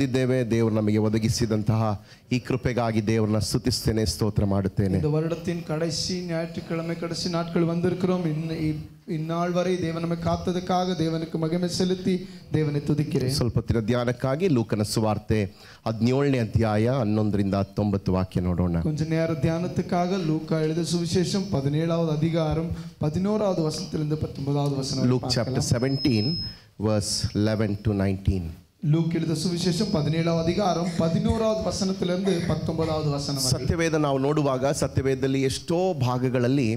ಬಂದಿದ್ದೇವೆ. ದೇವರು ನಮಗೆ ಒದಗಿಸಿದಂತಹ ಈ ಕೃಪೆಗಾಗಿ ದೇವರನ್ನ ಸ್ತುತಿಸ್ತೇನೆ, ಸ್ತೋತ್ರ ಮಾಡುತ್ತೇನೆ. இந்த வருடத்தின் கடைசி ஞாயிற்றுக்கிழமை கடைசி நாட்கள் வந்திருக்கிறோம். இந்நாள் வரை தேவன் நம்மை காத்ததுக்காக தேவனுக்கு மகிமை செலுத்தி தேவனை துதிக்கிறேன். ಸ್ವಲ್ಪ ಹೊತ್ತಿನ ಧ್ಯಾನಕ್ಕಾಗಿ ಲೂಕನ ಸುವಾರ್ತೆ 17ನೇ ಅಧ್ಯಾಯ 11-19 ವಾಕ್ಯ ನೋಡೋಣ. கொஞ்ச நேர தியானத்துக்காக லூக்கா எழுதிய சுவிசேஷம் 17வது அதிகாரம் 11வது வசனத்திலிருந்து 19வது வசனம். Luke chapter 17 verse 11 to 19. Look எழுதிய சுவிசேஷம் 17வது அதிகாரம் 11வது ವಚನத்திலிருந்து 19வது ವಚನ. ಸತ್ಯವೇದ ನಾವು ನೋಡುವಾಗ ಸತ್ಯವೇದದಲ್ಲಿ ಎಷ್ಟೋ ಭಾಗಗಳಲ್ಲಿ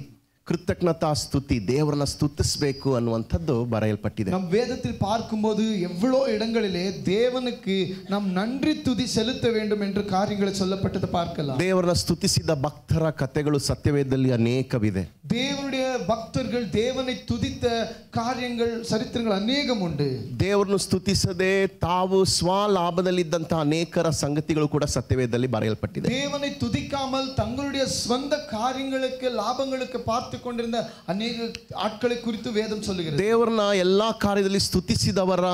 ಕೃತಜ್ಞತಾ ಸ್ತುತಿ, ದೇವರನ್ನ ಸ್ತುತಿಸಬೇಕು ಅನ್ನುವಂಥದ್ದು ಬರೆಯಲ್ಪಟ್ಟಿದೆ. நம் வேதத்தில் பார்க்கும்போது எவ்வளோ இடங்களிலே தேவனுக்கு நாம் நன்றி துதி செலுத்த வேண்டும் என்று காரியங்களை சொல்லப்பட்டது பார்க்கலாம். ದೇವರನ್ನ ಸ್ತುತಿಸಿದ ಭಕ್ತರ ಕಥೆಗಳು ಸತ್ಯವೇದದಲ್ಲಿ ಅನೇಕವಿದೆ. தேவனுடைய பக்தர்கள் தேவனை துதித்த காரியங்கள் சரித்திரங்கள் ಅನೇಕம் ಉಂಟು. ದೇವರನ್ನು ಸ್ತುತಿಸದೆ ತಾವು ಸ್ವಲಾಭದಲ್ಲಿದ್ದಂತಹ ಅನೇಕರ ಸಂಗತಿಗಳು ಕೂಡ ಸತ್ಯವೇದದಲ್ಲಿ ಬರೆಯಲ್ಪಟ್ಟಿದೆ. தேவனை துதிக்காமல் தங்களுடைய சொந்த காரியங்களுக்கு லாபங்களுக்கு பார்த்து கொண்டிருந்த ಅನೇಕ ಆட்களை குறித்து வேதம் சொல்லுகிறது. ದೇವರನ್ನ ಎಲ್ಲಾ ಕಾರ್ಯದಲ್ಲಿ ಸ್ತುತಿಸಿದವರ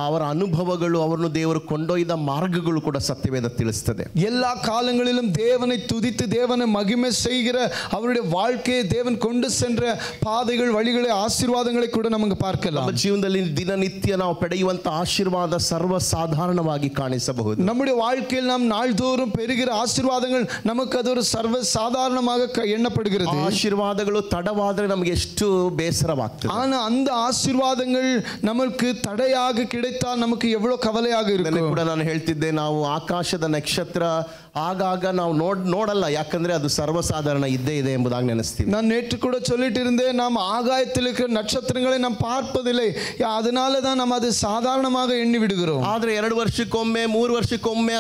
ಅವರ ಅನುಭವಗಳು, ಅವರನ್ನು ದೇವರು ಕೊಂಡೊಯ್ದ ಮಾರ್ಗಗಳು ಕೂಡ ಸತ್ಯವೇದ ತಿಳಿಸ್ತದೆ. எல்லா காலங்களிலும் தேவனை துதித்து தேவனை மகிமை செய்கிற அவருடைய வாழ்க்கையை தேவன் கொண்டு சென்ற பாதைகள், வழிகளை, ஆசீர்வாதங்களை ಕೂಡ ನಮಗೆ பார்க்கலாம். ನಮ್ಮ ಜೀವನದಲ್ಲಿ ದಿನನಿತ್ಯ ನಾವು ಪಡೆಯುವಂತ ಆಶೀರ್ವಾದ ಸರ್ವಸಾಧಾರಣವಾಗಿ ಕಾಣಿಸಬಹುದು. நம்முடைய வாழ்க்கையில் நாம் நாள்தோறும் பெறுகிற ஆசீர்வாதங்கள் நமக்கு அது ஒரு சர்வசாதாரணமாக எண்ணப்படுகிறது. ಆಶೀರ್ವಾದಗಳು ತಡವಾದರೆ ನಮಗೆ ಎಷ್ಟು ಬೇಸರವಾಗ್ತದೆ. ஆனா அந்த ஆசீர்வாதங்கள் நமக்கு தடையாக கிடைத்தால் நமக்கு எவ்வளவு கவலையாக இருக்கும். ಕೂಡ ನಾನು ಹೇಳ್ತಿದ್ದೆ, ನಾವು ಆಕಾಶದ ನಕ್ಷತ್ರ ಆಗಾಗ ನಾವು ನೋಡಲ್ಲ, ಯಾಕಂದ್ರೆ ಅದು ಸರ್ವಸಾಧಾರಣ ಇದ್ದೇ ಇದೆ ಎಂಬುದಾಗಿ ನೆನೆಸ್ತೀವಿ. நான் நேற்று கூட சொல்லிட்டு இருந்தேன், நாம் ஆகாயத்தில் இருக்கிற நட்சத்திரங்களை நாம் பார்ப்பதில்லை, அதனால தான் நாம் அது சாதாரணமாக எண்ணி விடுகிறோம். ಆದ್ರೆ 2 ವರ್ಷಕ್ಕೊಮ್ಮೆ 3 ವರ್ಷಕ್ಕೊಮ್ಮೆ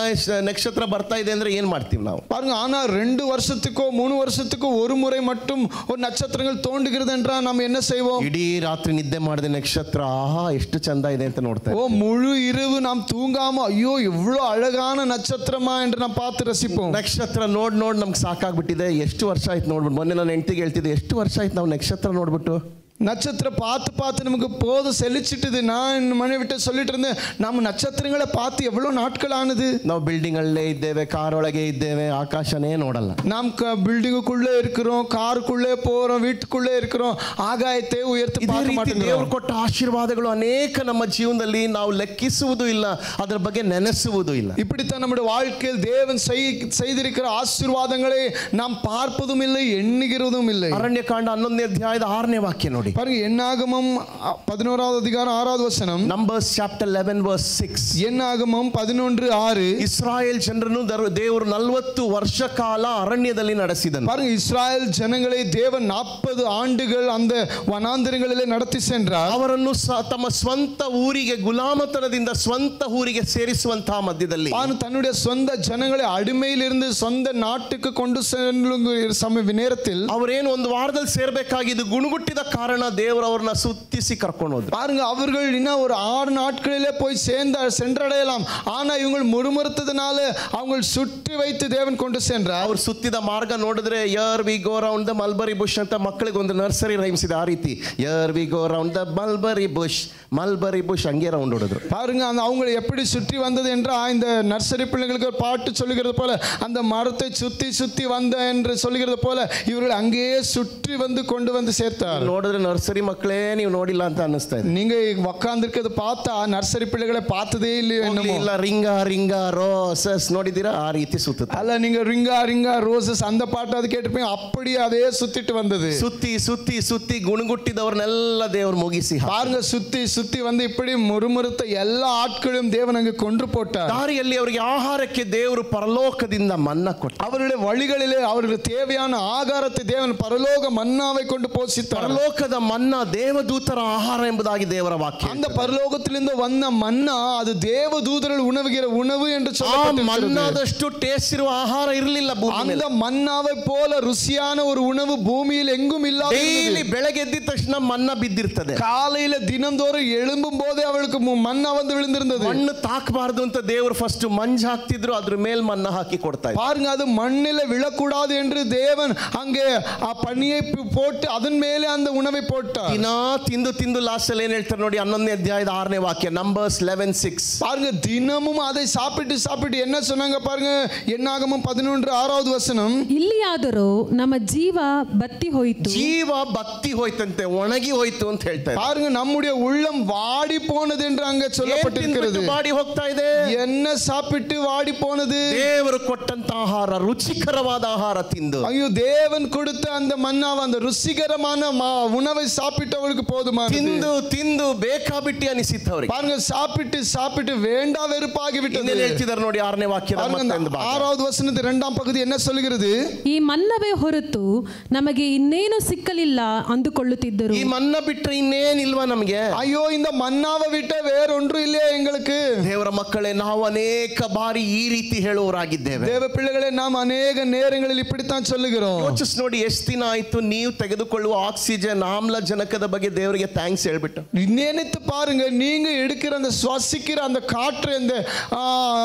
ನಕ್ಷತ್ರ ಬರ್ತಾ ಇದೆ ಅಂದ್ರೆ ಏನ್ ಮಾಡ್ತೀವಿ ನಾವು? பாருங்க, ஆனா 2 வருஷத்துக்கோ 3 வருஷத்துக்கோ ஒரு முறை மட்டும் ஒரு நட்சத்திரங்கள் தோன்றுகிறது என்றால் நாம் என்ன செய்வோம்? ಇಡೀ ರಾತ್ರಿ ನಿದ್ದೆ ಮಾಡದೆ ನಕ್ಷತ್ರ ಆಹಾ ಎಷ್ಟು ಚಂದ ಇದೆ ಅಂತ ನೋಡ್ತೇವೆ. முழு இரவு நாம் தூங்காம ஐயோ எவ்வளவு அழகான நட்சத்திரமா என்று நாம் பார்த்து ರಸಿಪೋಂ. ನಕ್ಷತ್ರ ನೋಡ್ ನಮ್ಗೆ ಸಾಕಾಗ್ಬಿಟ್ಟಿದೆ. ಎಷ್ಟು ವರ್ಷ ಆಯ್ತು ನೋಡ್ಬಿಟ್ಟು. ಮೊನ್ನೆ ನಾನು ಹೆಂಡತಿಗೆ ಹೇಳ್ತಿದ್ದೆ, ಎಷ್ಟು ವರ್ಷ ಆಯ್ತು ನಾವು ನಕ್ಷತ್ರ ನೋಡ್ಬಿಟ್ಟು. நட்சத்திர பார்த்து நமக்கு போதும் செலிச்சிட்டுது. நான் மனை விட்டு சொல்லிட்டு இருந்தேன், நம்ம நட்சத்திரங்களை பார்த்து எவ்வளவு நாட்கள் ஆனது. ನಾವು ಬಿಲ್ಡಿಂಗ್ ಅಲ್ಲೇ ಇದ್ದೇವೆ, ಕಾರ್ ಒಳಗೆ ಇದ್ದೇವೆ, ಆಕಾಶನೇ ನೋಡಲ್ಲ. நாம் பில்டிங்குக்குள்ளே இருக்கிறோம், ಕಾರುக்குள்ளே போறோம், வீட்டுக்குள்ளே இருக்கிறோம், ಆಗಾಯತೆ ಉಯರ್ತಿ பார்க்க மாட்டோம். ದೇವರು ಕೊಟ್ಟ ಆಶೀರ್ವಾದಗಳು ಅನೇಕ ನಮ್ಮ ಜೀವನದಲ್ಲಿ ನಾವು ಲೆಕ್ಕಿಸುವುದು ಇಲ್ಲ, ಅದರ ಬಗ್ಗೆ ನೆನೆಸುವುದು ಇಲ್ಲ. இப்படித்தான் நம்முடைய வாழ்க்கையில் தேவன் செய்திருக்கிற ஆசீர்வாதங்களை நாம் பார்ப்பதும் இல்லை, எண்ணுகிறதும் இல்லை. ಅರಣ್ಯಕಾಂಡ 11ನೇ ಅಧ್ಯಾಯದ 6ನೇ ವಾಕ್ಯ ನೋಡಿ. பாருங்க, என்னாகமம் 11வது அதிகாரம் 6வது வசனம். Numbers chapter 11 verse 6. என்னாகமம் 11:6. ಇಸ್ರಾಯೇಲ್ ಜನರನ್ನು ದೇವರು 40 ವರ್ಷ ಕಾಲ ಅರಣ್ಯದಲ್ಲಿ ನಡೆಸಿದನು. பாருங்க, இஸ்ராயேல் ஜனங்களை தேவன் 40 ஆண்டுகள் அந்த ವನಾಂತರங்களிலே நடத்தி சென்றார். ಅವರನ್ನು ತಮ್ಮ ಸ್ವಂತ ಊರಿಗೆ ಗುಲಾಮತನದಿಂದ ಸ್ವಂತ ಊರಿಗೆ ಸೇರಿಸುವಂತಹ ಮಧ್ಯದಲ್ಲಿ தன்னுடைய சொந்த ஜனங்களை அடிமையிலிருந்து சொந்த நாட்டுக்கு கொண்டு செல்லும் நேரத்தில் ಅವರೇನು ಒಂದು ವಾರದಲ್ಲಿ ಸೇರಬೇಕಾಗಿದ್ದು ಗುಣಗುಟ್ಟಿದ ಕಾರಣ ದೇವರು ಅವರನ್ನ ಸುತ್ತಿಸಿ ಕರ್ಕೊಂಡು ಹೋದ್ರು. பாருங்க, அவர்கள் இன்னும் ஒரு 6 நாட்களிலே போய் சென்றடையலாம். ஆனா இவங்க முறுமுறுத்ததுனால அவங்க சுற்றி வைத்து தேவன் கொண்டு சென்றார். ಅವರು ಸುತ್ತಿದ ಮಾರ್ಗ ನೋಡಿದ್ರೆ here we go round the mulberry bush ಅಂತ ಮಕ್ಕಳಿಗೆ ಒಂದು ನರ್ಸರಿ ರೈಮ್ಸ್ ಇದೆ. ಆ ರೀತಿ here we go round the mulberry bush ಹಂಗೆ ರೌಂಡ್ ಹೊಡೆದ್ರು. பாருங்க, அவங்க எப்படி சுற்றி வந்தது என்றால் இந்த நர்சரி பிள்ளைகளுக்கு ஒரு பாட்டு சொல்லுகிறது போல அந்த மரத்தை சுத்தி சுத்தி வந்த என்று சொல்லுகிறது போல இவர்கள் அங்கேயே சுற்றி வந்து கொண்டு வந்து சேர்த்தார். ನೋಡಿದ್ರೆ ನರ್ಸರಿ ಮಕ್ಕಳೇ ನೀವು ನೋಡಿಲ್ಲ ಅಂತ ಅನ್ನಿಸ್ತಾ ಇದೆ. நீங்க உட்கார்ந்திருக்கிறது பார்த்தா நர்சரி பிள்ளைகளை பார்த்ததே ಇಲ್ಲ. ರಿಂಗಾ ರೋಸಸ್ ನೋಡಿದ್ದೀರಾ? ಆ ರೀತಿ ಸುತ್ತ ಅಲ್ಲ, நீங்க ರಿಂಗா ரோசஸ் அந்த பாட்டு அது கேட்டிருப்பீங்க. அப்படியே அதே சுத்திட்டு வந்தது. ಸುತ್ತಿ ಗುಣಗುಟ್ಟಿದವರನ್ನೆಲ್ಲ ದೇವರು ಮುಗಿಸಿ பாருங்க, சுத்தி வந்து இப்படி முறுமுறுத்த எல்லா ஆட்களையும் தேவன் அங்கே கொன்று போட்டார். ದಾರಿಯಲ್ಲಿ ಅವರಿಗೆ ಆಹಾರಕ್ಕೆ ದೇವರು ಪರಲೋಕದಿಂದ ಮನ್ನಾ ಕೊಟ್ಟ. அவருடைய வழிகளிலே அவர்களுக்கு தேவையான ஆகாரத்தை தேவன் பரலோக மன்னாவை கொண்டு போஷித்தார். ಪರಲೋಕದ ಮನ್ನಾ ದೇವದೂತರ ಆಹಾರ ಎಂಬುದಾಗಿ ದೇವರ ವಾಕ್ಯ. அந்த பரலோகத்திலிருந்து வந்த மன்னா அது தேவதூதர்கள் உணவுகிற உணவு என்று சொல்லப்பட்டிருக்கிறது. ಮನ್ನಾದಷ್ಟು ಟೇಸ್ಟ್ ಇರುವ ಆಹಾರ ಇರಲಿಲ್ಲ ಭೂಮಿಯಲ್ಲಿ. அந்த மன்னாவை போல ருசியான ஒரு உணவு பூமியில் எங்கும் இல்லாத. ಡೈಲಿ ಬೆಳಗ್ಗೆ ಎದ್ದ ತಕ್ಷಣ ಮನ್ನಾ ಬಿದ್ದಿರ್ತದೆ. காலையில தினந்தோறும் எழும்பும் போதே அவளுக்கு மன்னா வந்து விழுந்திருந்தது. ಮಣ್ಣು ತಾಕಬಾರದು ಅಂತ ದೇವರು ಫಸ್ಟ್ ಮಂಜು ಹಾಕ್ತಿದ್ರು, ಅದ್ರ ಮೇಲೆ ಮನ್ನಾ ಹಾಕಿ ಕೊಡ್ತಾ ಇದ್ರು. பாருங்க, அது மண்ணில விழக்கூடாது என்று தேவன் அங்கே பனியை போட்டு அதன் மேலே அந்த உணவை போட்டார். ದಿನಾ ತಿಂದು ತಿಂದು ಲಾಸ್ಟ್ ಅಲ್ಲಿ ಏನ್ ಹೇಳ್ತಾರೆ ನೋಡಿ, 11ನೇ ಅಧ್ಯಾಯದ 6ನೇ ವಾಕ್ಯ, Numbers 11:6. பாருங்க, தினமும் அதை சாப்பிட்டு சாப்பிட்டு என்ன சொன்னாங்க பாருங்க, என்னாகமம் 11:6வது வசனம். ಇಲ್ಲಿಯಾದರೂ ನಮ್ಮ ಜೀವ ಬತ್ತಿ ಹೋಯಿತು, ಜೀವ ಬತ್ತಿ ಹೋಯ್ತಂತೆ, ಒಣಗಿ ಹೋಯ್ತು ಅಂತ ಹೇಳ್ತಾರೆ. பாருங்க, நம்முடைய உள்ளம் வாடி போனது என்று அங்க சொல்லப்பட்டிருக்கிறது. ಬಾಡಿ ಹೋಗ್ತಾ ಇದೆ, என்ன சாப்பிட்டு வாடி போனது? ದೇವರು ಕೊಟ್ಟಂತ ಆಹಾರ, ರುಚಿಕರವಾದ ಆಹಾರ ತಿಂದು. ஐயோ, தேவன் கொடுத்த அந்த மன்னாவை, அந்த ருசிகரமான உணவை சாப்பிட்டவளுக்கு போதுமானது. ತಿಂದು ತಿಂದು ಬೇಕಾಬಿಟ್ಟಿ ಅನಿಸಿತ್ತು ಅವರಿಗೆ. பாருங்க, சாப்பிட்டு சாப்பிட்டு வேண்டா வெறுப்பாகி விட்டது. ಏನು ಹೇಳ್ತಿದ್ದಾರೆ ನೋಡಿ 6ನೇ ವಾಕ್ಯ, 6வது வசனத்தின் 2ஆம் பகுதி என்ன சொல்கிறது? ಈ ಮನ್ನವೇ ಹೊರತು ನಮಗೆ ಇನ್ನೇನು ಸಿಕ್ಕಲಿಲ್ಲ ಅಂದುಕೊಳ್ಳುತ್ತಿದ್ದರು. ಈ ಮನ್ನ ಬಿಟ್ರೆ ಇನ್ನೇನಿಲ್ವಾ ನಮಗೆ? ஐயோ, இந்த மன்னாவை விட்ட வேறொன்று இல்லையா எங்களுக்கு? ದೇವರ ಮಕ್ಕಳೇ, ನಾವು ಅನೇಕ ಬಾರಿ ಈ ರೀತಿ ಹೇಳುವವರಾಗಿದ್ದೇವೆ. தேவ பிள்ளைகளே, நாம் ಅನೇಕ நேரங்களில் இப்படித்தான் சொல்லுகிறோம். ಯೋಚಿಸಿ ನೋಡಿ, ಎಷ್ಟು ದಿನ ಆಯ್ತು ನೀವು ತೆಗೆದುಕೊಳ್ಳುವ ಆಕ್ಸಿಜನ್, ಆಮ್ಲಜನಕದ ಬಗ್ಗೆ ದೇವರಿಗೆ ಥ್ಯಾಂಕ್ಸ್ ಹೇಳ್ಬಿಟ್ಟು. நினைத்து பாருங்க, நீங்க எடுக்கிற அந்த சுவாசிக்கிற அந்த காற்று,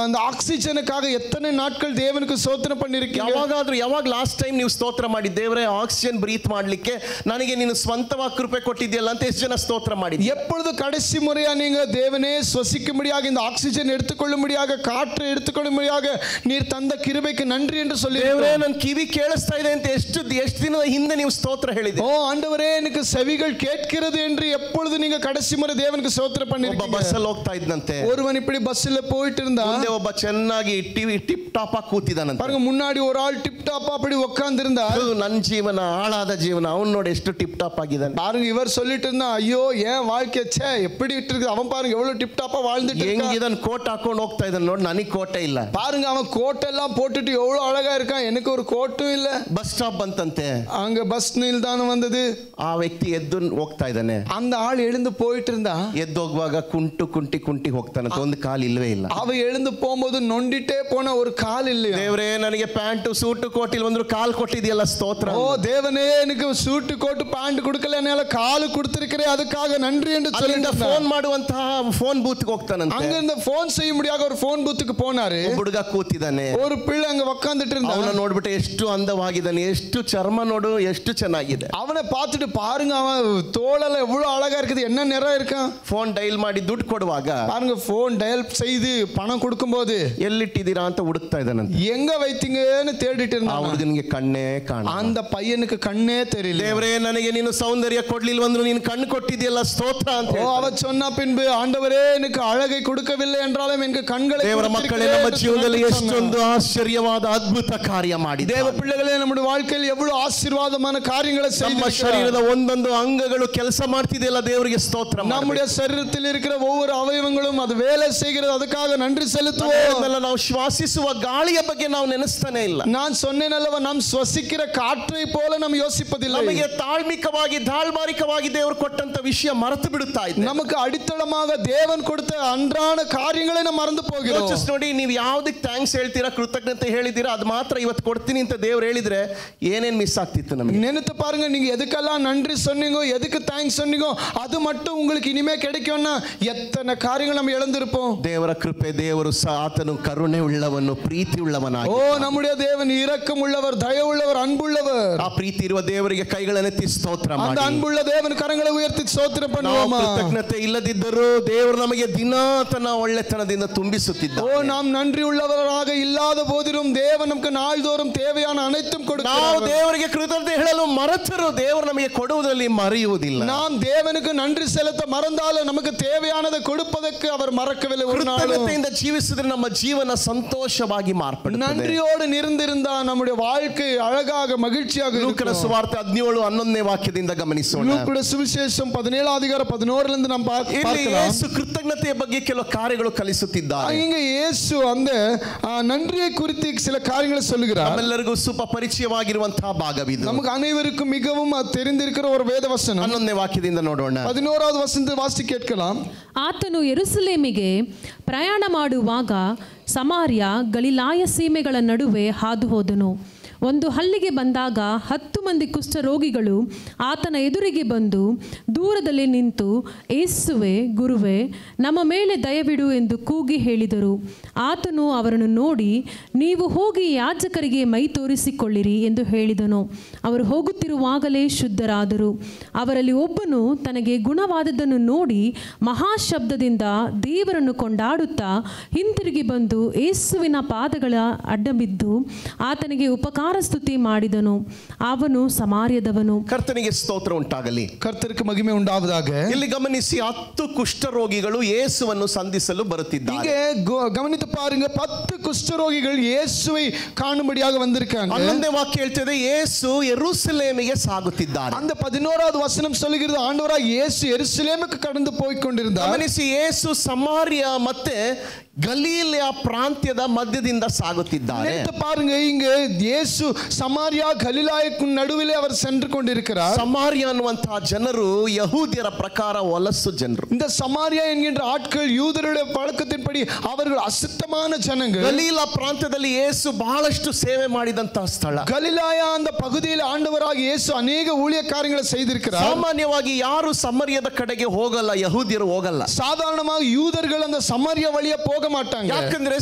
அந்த ஆக்சிஜனுக்காக எத்தனை நாட்கள் தேவனுக்கு ஸ்தோத்திரம் பண்ணிருக்கீங்க? ಯಾವಾಗ ಲಾಸ್ಟ್ ಟೈಮ್ ನೀವು ಸ್ತೋತ್ರ ಮಾಡಿ, ದೇವರೇ ಆಕ್ಸಿಜನ್ ಬ್ರೀತ್ ಮಾಡ್ಲಿಕ್ಕೆ ನನಗೆ ನೀನು ಸ್ವಂತವಾಗಿ ಕೃಪೆ ಕೊಟ್ಟಿದ್ಯಲ್ಲ ಅಂತ ಎಷ್ಟು ಜನ ಸ್ತೋತ್ರ ಮಾಡಿ? எப்பொழுது கடைசி முறையா நீங்க தேவனே சுவாசிக்கும்படியாக, இந்த ஆக்சிஜன் எடுத்துக்கொள்ளும்படியாக, காற்று எடுத்துக்கொள்ளும்படியாக நீர் தந்த கிருபைக்கு நன்றி என்று சொல்லி, ದೇವರೇ ನನ್ನ ಕಿವಿ ಕೇಳಿಸ್ತಾ ಇದೆ ಅಂತ ಎಷ್ಟು ದಿನದ ಹಿಂದೆ ನೀವು ಸ್ತೋತ್ರ ಹೇಳಿದ್ರಿ? ஓ ஆண்டவரே, எனக்கு செவிகள் கேட்கிறது என்று எப்பொழுது நீங்க கடைசி முறை தேவனுக்கு ஸ்தோத்திரம் பண்ணிருக்கீங்க? ಬಸ್ ಅಲ್ಲಿ ಹೋಗ್ತಾ ಇದ್ದಂತೆ, ஒருவன் இப்படி பஸ்ல போயிட்டு இருந்தா, ಮುಂದೆ ಒಬ್ಬ ಚೆನ್ನಾಗಿ ಟಿಪ್ ಟಾಪ್ ಆಗಿ ಕೂತಿದಾನಂತೆ. பாருங்க, முன்னாடி ஒரு ஆள் டிப் டாப்பா அப்படி உட்கார்ந்து இருந்தா, ನನ್ನ ಜೀವನ ಹಾಳಾದ ಜೀವನ, ಅವನು ನೋಡಿ ಎಷ್ಟು ಟಿಪ್ ಟಾಪ್ ಆಗಿದ್ದಾನೆ. பாருங்க, இவர் சொல்லிட்டு இருந்தா, ஐயோ ஏன் வாழ்க்கை ச்சே எப்படி இருக்கு, அவன் பாருங்க எவ்வளவு டிப் டாப்பா வாழ்ந்துட்டு இருக்கான். ಹೆಂಗಿದನ್ ಕೋಟ್ ಹಾಕೊಂಡು ಹೋಗ್ತಾ ಇದ್ದಾನೆ ನೋಡಿ, ನನಗೆ ಕೋಟೆ ಇಲ್ಲ. பாருங்க, அவன் கோட் எல்லாம் போட்டுட்டு எவ்வளவு அழகா இருக்கான், எனக்கு ஒரு கோட்டும் இல்ல. ಬಸ್ ಸ್ಟಾಪ್ ಬಂತಂತೆ, அங்க பஸ் நில்தானம் வந்தது. ಆ ವ್ಯಕ್ತಿ ಎದ್ದು ಹೋಗ್ತಾ ಇದ್ದಾನೆ. அந்த ஆள் எழுந்து போயிட்டு இருந்தா, ಎದ್ದು ಹೋಗುವಾಗ ಕುಂಟಿ ಹೋಗ್ತಾನಂತೆ, ಒಂದು ಕಾಲು ಇಲ್ವೇ ಇಲ್ಲ. அவ எழுந்து போகும்போது நொண்டிட்டே போன ஒரு கால் இல்லையா? ದೇವರೇ, ನನಗೆ ಪ್ಯಾಂಟು ಸೂಟು ಕೋಟಿಲ್ ಒಂದು ಕಾಲ್ ಕೊಟ್ಟಿದೆಯಲ್ಲ, ಸ್ತೋತ್ರ. ஓ தேவனே, எனக்கு சூட்டு கோட்டு ಪ್ಯಾಂಟ್ கொடுக்கல, என்னால கால் கொடுத்திருக்கிறே, அதுக்காக நன்றி என்று சொல்லிட்டு ಫೋನ್ ಮಾಡುವಂತಹ ಫೋನ್ ಬೂತ್ ಹೋಗ್ತಾನಂತೆ. அங்க இந்த போன் செய்ய முடியாத ஒரு போன் ಬೂತ್ಗೆ போனாரு. ಹುಡುಗ ಕೂತಿದ್ದಾನೆ, ஒரு பிள்ளை அங்க உட்கார்ந்துட்டு இருந்தா, ಅವನ ನೋಡ್ಬಿಟ್ಟು ಎಷ್ಟು ಅಂದವಾಗಿದ್ದಾನೆ, ಎಷ್ಟು ಚರ್ಮ ನೋಡು ಎಷ್ಟು ಚೆನ್ನಾಗಿದೆ. அவனை பார்த்துட்டு பாருங்க, அவன் தோளெல்லாம் எவ்வளவு அழகா இருக்குது, என்ன நிறம் இருக்கான். ಫೋನ್ ಡೈಲ್ ಮಾಡಿ ದುಡ್ಡು ಕೊಡುವಾಗ பாருங்க, போன் டயல் செய்து பணம் கொடுக்கும்போது ಎಲ್ಲಿಟ್ಟಿದ್ದೀರಾ ಅಂತ ಹುಡುಕ್ತಾ ಇದ್ದಾನಂತೆ. எங்க வைத்தீங்கன்னு தேடிட்டு ಆ இருந்தான். ಹುಡುಗನಿಗೆ ಕಣ್ಣೇ ಕಾಣ, அந்த பையனுக்கு கண்ணே தெரியல. ದೇವರೇ, ನನಗೆ ನೀನು ಸೌಂದರ್ಯ ಕೊಡ್ಲಿಲ್ವಂದ್ರು ನೀನು ಕಣ್ಣು ಕೊಟ್ಟಿದ್ಯಲ್ಲ, ಸ್ತೋತ್ರ ಅಂತ ஓ, அவ சொன்ன பின்பு, ஆண்டவரே எனக்கு அழகை கொடுக்கவில்லை என்றாலும் எனக்கு கண்களை ದೇವರ ಮಕ್ಕಳೇ, ನಮ್ಮ ಜೀವನದಲ್ಲಿ ಎಷ್ಟೊಂದು ಆಶ್ಚರ್ಯವಾದ ಅದ್ಭುತ ಕಾರ್ಯ ಮಾಡಿ. தேவ பிள்ளைகளே, நம்முடைய வாழ்க்கையில் எவ்வளவு ஆசீர்வாதமான காரியங்களை ನಮ್ಮ செய்து, ಶರೀರದ ಒಂದೊಂದು ಅಂಗಗಳು ಕೆಲಸ ಮಾಡ್ತಿದೆಯಲ್ಲ, ದೇವರಿಗೆ ಸ್ತೋತ್ರ. நம்முடைய சரீரத்தில் இருக்கிற ஒவ்வொரு அவயவங்களும் அது வேலை செய்கிறது, அதுக்காக நன்றி செலுத்துவோம். ನಾವು ಶ್ವಾಸಿಸುವ ಗಾಳಿಯ ಬಗ್ಗೆ ನಾವು ನೆನೆಸ್ತಾನೆ ಇಲ್ಲ. நான் சொன்னேன் அல்லவா, நாம் சுவாசிக்கிற காற்றை போல நாம் யோசிப்பதில்லை. ನಮಗೆ ದಾಳ್ಮಾರಿಕವಾಗಿ ದೇವರು ಕೊಟ್ಟಂತ ವಿಷಯ ಮರೆತು ಬಿಡುತ್ತಾ ಇದೆ. நமக்கு அடித்தளமாக தேவன் கொடுத்த அன்றாட காரியங்களை நாம் மறந்து போகிறோம். ಯೋಚಿಸಿ ನೋಡಿ, ನೀವು ಯಾವ್ದಕ್ಕೆ ಥ್ಯಾಂಕ್ಸ್ ಹೇಳ್ತೀರಾ, ಕೃತಜ್ಞತೆ ಹೇಳಿದ್ದೀರಾ, ಅದು ಮಾತ್ರ ಇವತ್ತು ಕೊಡ್ತೀನಿ ಅಂತ ದೇವರು ಹೇಳಿದ್ರೆ ಏನೇನ್ ಮಿಸ್ ಆಗ್ತಿತ್ತು ನಮಗೆ? நினைத்து பாருங்க, நீங்க எதுக்கெல்லாம் நன்றி சொன்னீங்க, எதுக்கு தேங்க்ஸ் சொன்னீங்க, அது மட்டும் உங்களுக்கு இனிமே கிடைக்கும்னா எத்தனை காரியங்கள் நம்ம இழந்திருப்போம். ದೇವರ ಕೃಪೆ, ದೇವರು ಆತನು ಕರುಣೆ ಉಳ್ಳವನು, ಪ್ರೀತಿ ಉಳ್ಳವನಾಗಿ. ஓ, நம்முடைய தேவன் இரக்கம் உள்ளவர், தயவு உள்ளவர், அன்புள்ளவர். ಆ ಪ್ರೀತಿ ಇರುವ ದೇವರಿಗೆ ಕೈಗಳನ್ನೆತ್ತಿ ಸ್ತೋತ್ರ ಮಾಡಿ. அந்த அன்புள்ள தேவன் கரங்களை உயர்த்தி ஸ்தோத்திரம் பண்ணுவோமா? ಕೃತಜ್ಞತೆ ಇಲ್ಲದಿದ್ದರೂ ದೇವರು ನಮಗೆ ದಿನಾ ತನ್ನ ಒಳ್ಳೆತನದಿಂದ ತುಂಬಿಸುತ್ತಿದ್ದ. ஓ, நாம் நன்றி உள்ளவராக இல்லாத போதிலும் தேவன் நமக்கு நாள்தோறும் தேவையான அனைத்தும் கொடுக்கிறார். ನಾವು ದೇವರಿಗೆ ಕೃತಜ್ಞತೆ ಹೇಳಲು ಮರೆತರೂ ದೇವರು ನಮಗೆ ಕೊಡುವುದರಲ್ಲಿ ಮರೆಯುವುದಿಲ್ಲ. நாம் தேவனுக்கு நன்றி செலுத்த மறந்தாலும் நமக்கு தேவையானதை கொடுப்பதற்கு அவர் மறக்கவில்லை. ஒரு நாளும் ಕೃತಜ್ಞತೆಯಿಂದ ಜೀವಿಸಿದ್ರೆ ನಮ್ಮ ಜೀವನ ಸಂತೋಷವಾಗಿ ಮಾರ್ಪಡುತ್ತದೆ. நன்றியோடு நிறந்திருந்தா நம்முடைய வாழ்க்கை அழகாக மகிழ்ச்சியாக இருக்கும். ಲೂಕನ ಸುವಾರ್ತೆ 17:11 ವಾಕ್ಯದಿಂದ ಗಮನಿಸೋಣ. ಲೂಕನ ಸುವಿಶೇಷம் 17:11 நாம் பார்க்கலாம். ಯೇಸು ಕೃತಜ್ಞತೆಯ ಬಗ್ಗೆ ಕೆಲವು ಕಾರ್ಯಗಳು ಕಲಿಸುತ್ತಿದ್ದಾರೆ. இங்க இயேசு அந்த நன்றியை குறித்து சில காரியங்களை சொல்லுகிறார். ನಮ್ಮೆಲ್ಲರಿಗೂ ಸ್ವಲ್ಪ ಪರಿಚಯವಾಗಿರುವಂತಹ ಭಾಗವಿದು. நமக்கு அனைவருக்கும் மிகவும் தெரிந்திருக்கிற ஒரு வேத வசனம். 11ನೇ ವಾಕ್ಯದಿಂದ ನೋಡೋಣ. 11வது வசனத்தை வாசித்து கேட்கலாம். ಆತನು ಯೆರೂಸಲೇಮಿಗೆ ಪ್ರಯಾಣ ಮಾಡುವಾಗ ಸಮಾರ್ಯ ಗಲಿಲಾಯ ಸೀಮೆಗಳ ನಡುವೆ ಹಾದು ಹೋದನು. ಒಂದು ಹಳ್ಳಿಗೆ ಬಂದಾಗ 10 ಮಂದಿ ಕುಷ್ಠರೋಗಿಗಳು ಆತನ ಎದುರಿಗೆ ಬಂದು ದೂರದಲ್ಲಿ ನಿಂತು, ಯೇಸುವೆ, ಗುರುವೇ, ನಮ್ಮ ಮೇಲೆ ದಯವಿಡು ಎಂದು ಕೂಗಿ ಹೇಳಿದರು. ಆತನು ಅವರನ್ನು ನೋಡಿ, ನೀವು ಹೋಗಿ ಯಾಜಕರಿಗೆ ಮೈ ತೋರಿಸಿಕೊಳ್ಳಿರಿ ಎಂದು ಹೇಳಿದನು. ಅವರು ಹೋಗುತ್ತಿರುವಾಗಲೇ ಶುದ್ಧರಾದರು. ಅವರಲ್ಲಿ ಒಬ್ಬನು ತನಗೆ ಗುಣವಾದದ್ದನ್ನು ನೋಡಿ ಮಹಾಶಬ್ದದಿಂದ ದೇವರನ್ನು ಕೊಂಡಾಡುತ್ತಾ ಹಿಂತಿರುಗಿ ಬಂದು ಯೇಸುವಿನ ಪಾದಗಳ ಅಡ್ಡಬಿದ್ದು ಆತನಿಗೆ ಉಪಕಾರ ಸ್ತುತಿ ಮಾಡಿದನು. ಅವನು ಸಮಾರ್ಯದವನು. ಕರ್ತನಿಗೆ ಸ್ತೋತ್ರ ಉಂಟಾಗಲಿ. கர்த்தருக்கு மகிமை உண்டாவதாக. ಇಲ್ಲಿ ಗಮನಿಸಿ, 10 ಕುಷ್ಠರೋಗಿಗಳು ಯೇಸುವನ್ನು ಸಂಧಿಸಲು ಬರುತ್ತಿದ್ದಾರೆ. இங்கே கவனித்து பாருங்க, 10 குஷ்டரோகிகள் இயேசுவை காணும்படியாக வந்திருக்காங்க. 11ನೇ ವಾಕ್ಯ ಹೇಳ್ತದೆ, ಯೇಸು ಯೆರೂಸಲೇಮಿಗೆ ಸಾಗುತ್ತಿದ್ದಾರೆ. அந்த 11வது வசனம் சொல்லுகிறது, ஆண்டவராக இயேசு எருசலேமுக்கு கடந்து போய் கொண்டிருந்தார். ಗಮನಿಸಿ, ಯೇಸು ಸಮಾರ್ಯ ಮತ್ತೆ ಗಲೀಲಿಯ ಪ್ರಾಂತ್ಯದ ಮಧ್ಯದಿಂದ ಸಾಗುತ್ತಿದ್ದಾರೆ. பாருங்க, இங்க இயேசு சமாரியா கலிலாயக்கு நடுவிலே அவர் சென்று கொண்டிருக்கிறார். ಸಮಾರ್ಯ ಅನ್ನುವಂತಹ ಜನರು ಯಹೂದ್ಯರ ಪ್ರಕಾರ ಹೊಲಸು ಜನರು. இந்த சமாரியா என்கின்ற ஆட்கள் யூதருடைய பழக்கத்தின்படி அவர்கள் அசுத்தமான ஜனங்கள். ಗಲೀಲ ಪ್ರಾಂತ್ಯದಲ್ಲಿ ಯೇಸು ಬಹಳಷ್ಟು ಸೇವೆ ಮಾಡಿದಂತಹ ಸ್ಥಳ. கலிலாயா அந்த பகுதியில் ஆண்டவராக இயேசு ಅನೇಕ ஊழிய காரியங்களை செய்திருக்கிறார். ಸಾಮಾನ್ಯವಾಗಿ ಯಾರು ಸಮಾರ್ಯದ ಕಡೆಗೆ ಹೋಗಲ್ಲ, ಯಹೂದ್ಯರು ಹೋಗಲ್ಲ. சாதாரணமாக யூதர்கள் அந்த சமாரியா வழியா போக மாட்டாங்க. ಯಾಕಂದ್ರೆ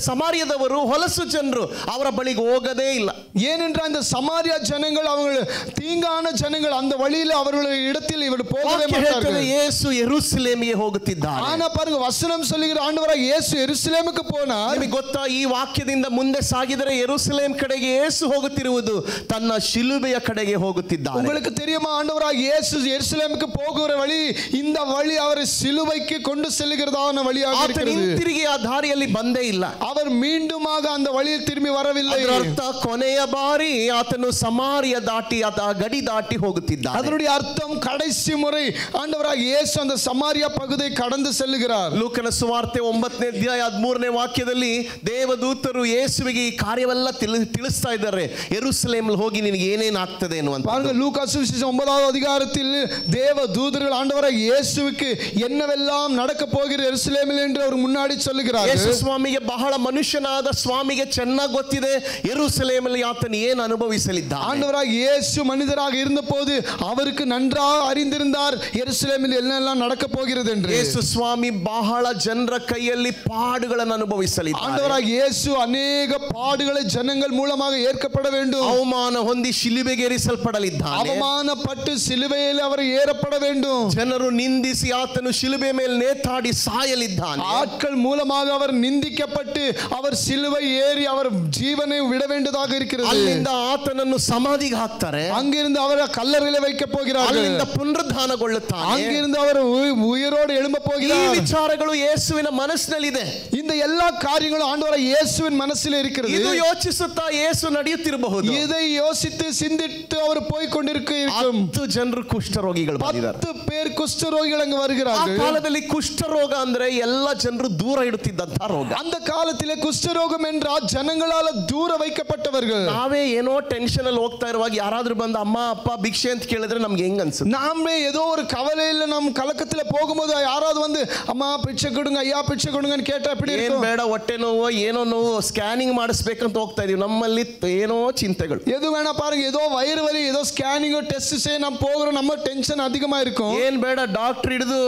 ಸಮಾರ್ಯದವರು ಹೊಲಸು ಜನರು, ಅವರ ಬಳಿಗೆ ಹೋಗದೇ ಇಲ್ಲ. ஏனென்றால் இந்த சமாரியா ஜனங்கள் அவர்கள் தீங்கான ஜனங்கள், அந்த வழியில் அவர்களுடைய இடத்தில் இவர் போகவே மாட்டார்கள். ಯೇಸು ಯೆರೂಸಲೇಮಿಗೆ ಹೋಗುತ್ತಿದ್ದಾರೆ. ஆனா பாருங்க, வசனம் சொல்லுகிற ஆண்டவராக இயேசு எருசலேமுக்கு போனார். ನಿಮಗೆ ಗೊತ್ತಾ, ಈ ವಾಕ್ಯದಿಂದ ಮುಂದೆ ಸಾಗಿದರೆ ಯೆರೂಸಲೇಮ್ ಕಡೆಗೆ ಯೇಸು ಹೋಗುತ್ತಿರುವುದು ತನ್ನ ಶಿಲುಬೆಯ ಕಡೆಗೆ ಹೋಗುತ್ತಿದ್ದಾರೆ. உங்களுக்கு தெரியுமா, ஆண்டவராக இயேசு எருசலேமுக்கு போகிற வழி, இந்த வழி அவரை சிலுவைக்கு கொண்டு செல்லுகிறதான வழியாக இருக்கிறது. ತಿರುಗಿ ಆ ದಾರಿಯಲ್ಲಿ ಬಂದೇ ಇಲ್ಲ. அவர் மீண்டுமாக அந்த வழியில் திரும்பி வரவில்லை. ಅದರ ಕೊನೆಯ ಬಾರಿ ಆತನು ಸಮಾರ್ಯ ದಾಟಿ ಗಡಿ ದಾಟಿ ಹೋಗುತ್ತಿದ್ದಾನೆ. அதனுடைய அர்த்தம் கடைசி முறை ஆண்டவராக இயேசு அந்த சமாரியா பகுதியை கடந்து செல்லுகிறார். ಲೂಕನ ಸುವಾರ್ತೆ 9ನೇ ಅಧ್ಯಾಯ 13ನೇ ವಾಕ್ಯದಲ್ಲಿ ದೇವದೂತರು ಯೇಸುವಿಗೆ ಈ ಕಾರ್ಯವೆಲ್ಲ ತಿಳಿಸ್ತಾ ಇದ್ದಾರೆ. ಯೆರೂಸಲೇಮಿಗೆ ಹೋಗಿ ನಿನಗೆ ಏನೇನು ಆಗ್ತದೆ ಅನ್ನುವಂತ. பாருங்க, லூக்கா சுவிசேஷம் 9வது அதிகாரத்தில் தேவ தூதர்கள் ஆண்டவராக இயேசுவுக்கு என்னவெல்லாம் நடக்க போகிற எருசலேமில் என்று அவர் முன்னாடி சொல்லுகிறார். ಯೇಸು ಸ್ವಾಮಿಗೆ ಬಹಳ ಮನುಷ್ಯನಾದ ಸ್ವಾಮಿಗೆ ಚೆನ್ನಾಗಿ ಗೊತ್ತಿದೆ ಯೆರೂಸಲೇಮಿನಲ್ಲಿ ಆತನು ಏನು ಅನುಭವಿಸಲಿದ್ದಾನೆ. ஆண்டவராக இயேசு மனிதராக இருந்தபோது அவருக்கு நன்றாக அறிந்திருந்தார் எருசலேமில் என்னெல்லாம் நடக்க போகிறது என்று. ಯೇಸು ಸ್ವಾಮಿ ಬಹಳ ಜನರ ಕೈಯಲ್ಲಿ ಪಾಡುಗಳನ್ನು ಅನುಭವಿಸಲಿದ್ದಾನೆ. ஆண்டவராக இயேசு ಅನೇಕ பாடுகளை ஜனங்கள் மூலமாக ஏற்கப்பட வேண்டும். ಅವಮಾನ ಹೊಂದಿ ಶಿಲುಬೆಗೆ ಏರಿಸಲ್ಪಡಲಿದ್ದಾನೆ. அவமானப்பட்டு சிலுவையில் அவர் ஏறப்பட வேண்டும். ಜನರು ನಿಂದಿಸಿ ಆತನು ಶಿಲುಬೆ ಮೇಲೆ ನೇತಾಡಿ ಸಾಯಲಿದ್ದಾನೆ. ஆட்கள் மூலமாக அவர் நிந்திக்கப்பட்டு அவர் சிலுவை ஏறி அவர் ஜீவனை விட வேண்டியதாக இருக்கிறது. ಅಲ್ಲಿಂದ ಆತನನ್ನು ಸಮಾಧಿಗೆ ಹಾಕ್ತಾರೆ. அங்கிருந்து அவரை கல்லறையில் வைக்க போகிறார்கள். ಅಲ್ಲಿಂದ ಪುನರುದ್ಧಾನಗೊಳ್ಳುತ್ತಾನೆ. அங்கிருந்து அவர் உயிரோடு எழும்ப ಈ போகிறார். ವಿಚಾರಗಳು ಯೇಸುವಿನ ಮನಸ್ಸಿನಲ್ಲಿದೆ. இந்த எல்லா காரியங்களும் ஆண்டவராக இயேசுவின் மனசில் இருக்கிறது. ಇದು ಯೋಚಿಸುತ್ತಾ ಯೇಸು ನಡೆಯುತ್ತಿರಬಹುದು. இதை யோசித்து சிந்தித்து அவர் போய் கொண்டிருக்கும். 10 ಜನರು ಕುಷ್ಠರೋಗಿಗಳು ಬಂದಿದ್ದಾರೆ. 10 பேர் குஷ்டரோகிகள் அங்கு ಆ வருகிறார்கள். ಕಾಲದಲ್ಲಿ ಕುಷ್ಠರೋಗ ಅಂದ್ರೆ ಎಲ್ಲ ಜನರು ದೂರ ಇಡುತ್ತಿದ್ದಂತ ರೋಗ. அந்த காலத்திலே குஷ்டரோகம் என்றால் ஜனங்களால தூர வைக்கப்பட்டவர்கள். ನಾವೇ ಏನೋ ಟೆನ್ಷನ್ ಅಲ್ಲಿ ಹೋಗ್ತಾ ಇರುವಾಗ ಯಾರಾದ್ರೂ ಬಂದು ಅಮ್ಮ ಅಪ್ಪ ಭಿಕ್ಷೆ ಅಂತ ಕೇಳಿದ್ರೆ ನಮ್ಗೆ ಹೆಂಗ್ ಅನ್ಸುತ್ತೆ? நாமே ஏதோ ஒரு கவலையில நம் கலக்கத்துல போகும்போது யாராவது வந்து அம்மா பிச்சை கொடுங்க, ஐயா பிச்சை கொடுங்கன்னு கேட்டா எப்படி ಏನ್ இருக்கும்? ಬೇಡ, ಹೊಟ್ಟೆ ನೋವು ಏನೋ ನೋವು, ಸ್ಕ್ಯಾನಿಂಗ್ ಮಾಡಿಸ್ಬೇಕಂತ ಹೋಗ್ತಾ ಇದೀವಿ. ನಮ್ಮಲ್ಲಿ ಏನೋ ಚಿಂತೆಗಳು. எது வேணா பாருங்க, ஏதோ வயிறு வலி, ஏதோ ஸ்கேனிங் டெஸ்ட் செய்ய நம்ம போகிறோம், நம்ம டென்ஷன் அதிகமா இருக்கும். ಏನ್ ಬೇಡ, ಡಾಕ್ಟರ್ ಹಿಡಿದು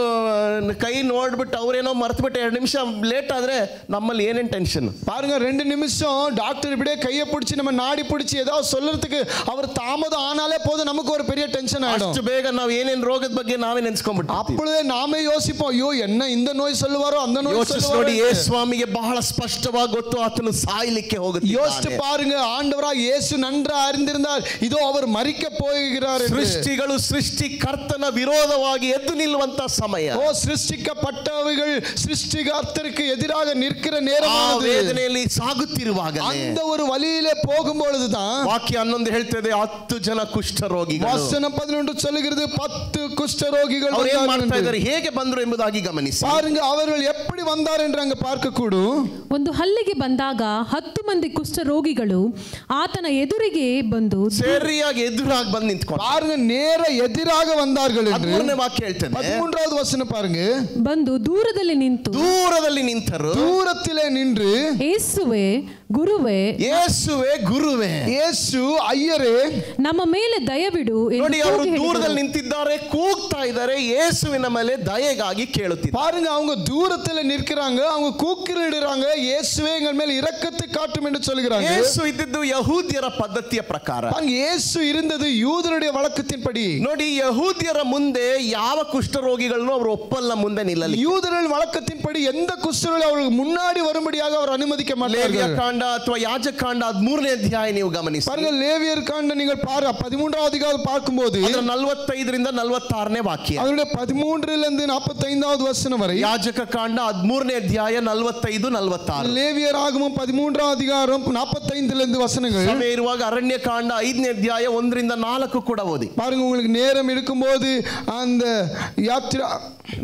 ಕೈ ನೋಡ್ಬಿಟ್ಟು ಅವ್ರೇನೋ ಮರ್ತ್ಬಿಟ್ಟು 2 ನಿಮಿಷ ಲೇಟ್ ಆದ್ರೆ ನಮ್ಮಲ್ಲಿ ಏನೇನ್ ಟೆನ್ಷನ್. பாருங்க, 2 நிமிஷம் டாக்டர் இப்படியே கையை பிடிச்சி நம்ம நாடி பிடிச்சி ஏதாவது சொல்றதுக்கு அவர் தாமதம் ஆனாலே போதும், நமக்கு ஒரு பெரிய டென்ஷன் ஆயிடும். ಅಷ್ಟು ಬೇಗ ನಾವು ಏನೇನ್ ರೋಗದ ಬಗ್ಗೆ ನಾವೇ ನೆನ್ಸ್ಕೊಂಡ್ಬಿಟ್ಟು அப்பொழுதே நாமே யோசிப்போம், ஐயோ என்ன இந்த நோய் சொல்லுவாரோ அந்த நோய் ಯೋಚಿಸಿ ನೋಡಿ. ಯೇಸು ಸ್ವಾಮಿಗೆ ಬಹಳ ಸ್ಪಷ್ಟವಾಗಿ ಗೊತ್ತು ಆತನು ಸಾಯಲಿಕ್ಕೆ யோசிச்சு ಹೋಗುತ್ತಿದ್ದಾನೆ. பாருங்க, ஆண்டவராக இயேசு நன்றா அறிந்திருந்தார் இதோ அவர் மரிக்க போகிறார். ಸೃಷ್ಟಿಗಳು ಸೃಷ್ಟಿಕರ್ತನ ವಿರೋಧವಾಗಿ ಎದ್ದು ನಿಲ್ಲುವಂತ ಸಮಯ. ஓ, சிருஷ்டிக்கப்பட்டவைகள் சிருஷ்டிகர்த்தருக்கு எதிராக நிற்கிற நேரமானது. ವೇದನೆಯಲ್ಲಿ ಸಾಗುತ್ತಿರುವಾಗ அந்த ஒரு வழியிலே போகும்பொழுதுதான் ವಾಕ್ಯ 11 ಹೇಳ್ತದೆ 10 ಜನ ಕುಷ್ಠರೋಗಿಗಳು. வசனம் 11 சொல்லுகிறது 10 குஷ்டரோகிகள் ಅವರು ಏನ್ ಮಾಡ್ತಾ வந்தார்கள். ಇದ್ದಾರೆ, ಹೇಗೆ ಬಂದ್ರು ಎಂಬುದಾಗಿ ಗಮನಿಸಿ. பாருங்க, அவர்கள் எப்படி வந்தார் என்று அங்க பார்க்க கூடும். ಒಂದು ಹಳ್ಳಿಗೆ ಬಂದಾಗ 10 ಮಂದಿ ಕುಷ್ಠರೋಗಿಗಳು ಆತನ ಎದುರಿಗೆ ಬಂದು ಸರಿಯಾಗಿ ಎದುರಾಗಿ ಬಂದು ನಿಂತ್ಕೊಂಡು பாருங்க, நேர எதிராக வந்தார்கள் என்று 13ನೇ ವಾಕ್ಯ ಹೇಳ್ತದೆ. 13வது வசனம் பாருங்க, ಬಂದು ದೂರದಲ್ಲಿ ನಿಂತು ದೂರದಲ್ಲಿ ನಿಂತರು. தூரத்திலே நின்று ಯೇಸುವೆ, ಗುರುವೇ, ಯೇಸುವೆ ಗುರುವೇ, ಯೇಸು ಅಯ್ಯರೇ, ನಮ್ಮ ಮೇಲೆ ದಯವಿಡು ಎಂದು ನೋಡಿ ಅವರು ಕೂಗಿ ದೂರದಲ್ಲಿ ಹೇಳಿದರು. ನಿಂತಿದ್ದಾರೆ, ಕೂಗ್ತಾ ಇದ್ದಾರೆ, ಯೇಸುವಿನ ಮೇಲೆ ದಯೆಗಾಗಿ ಕೇಳುತ್ತಿದ್ದಾರೆ. பாருங்க, அவங்க தூரத்துல நிற்கிறாங்க, அவங்க கூக்குரலிடுறாங்க, இயேசுவே எங்கள் மேல் இரக்கத்தை காட்டும் என்று சொல்கிறாங்க. ಯೇಸು ಇದ್ದಿದ್ದು ಯಹೂದ್ಯರ ಪದ್ಧತಿಯ ಪ್ರಕಾರ. பாருங்க, இயேசு இருந்தது யூதருடைய வழக்கத்தின்படி. ನೋಡಿ, ಯಹೂದ್ಯರ ಮುಂದೆ ಯಾವ ಕುಷ್ಠರೋಗಿಗಳನ್ನು ಅವರು ಒಪ್ಪಲ್ಲ, ಮುಂದೆ ನಿಲ್ಲಲಿ. யூதர்கள் வழக்கத்தின்படி எந்த குஷ்டரோಗಿ அவர்களுக்கு முன்னாடி வரும்படியாக அவர் அனுமதிக்க ಲೇವಿಯ மாட்டார்கள். ಕಾಂಡ ಅಥವಾ ಯಾಜಕಾಂಡ 13ನೇ ಅಧ್ಯಾಯ ನೀವು ಗಮನಿಸಿ. பாருங்க, லேவியர் காண்ட நீங்கள் 13வது அதிகாரம் பார்க்கும்போது ಅದರ 45ರಿಂದ 46ನೇ ವಾಕ್ಯ. அதனுடைய 13லிருந்து 45வது வசனம் வரை. ಯಾಜಕ ಕಾಂಡ 13ನೇ ಅಧ್ಯಾಯ 45, 46. லேவியர் ஆகமம் 13வது அதிகாரம் 45லிருந்து வசனங்கள். ಸಮಯ ಇರುವಾಗ ಅರಣ್ಯ ಕಾಂಡ 5ನೇ ಅಧ್ಯಾಯ 1ರಿಂದ 4 ಕೂಡ ಓದಿ. பாருங்க, உங்களுக்கு நேரம் இருக்கும்போது அந்த யாத்ரா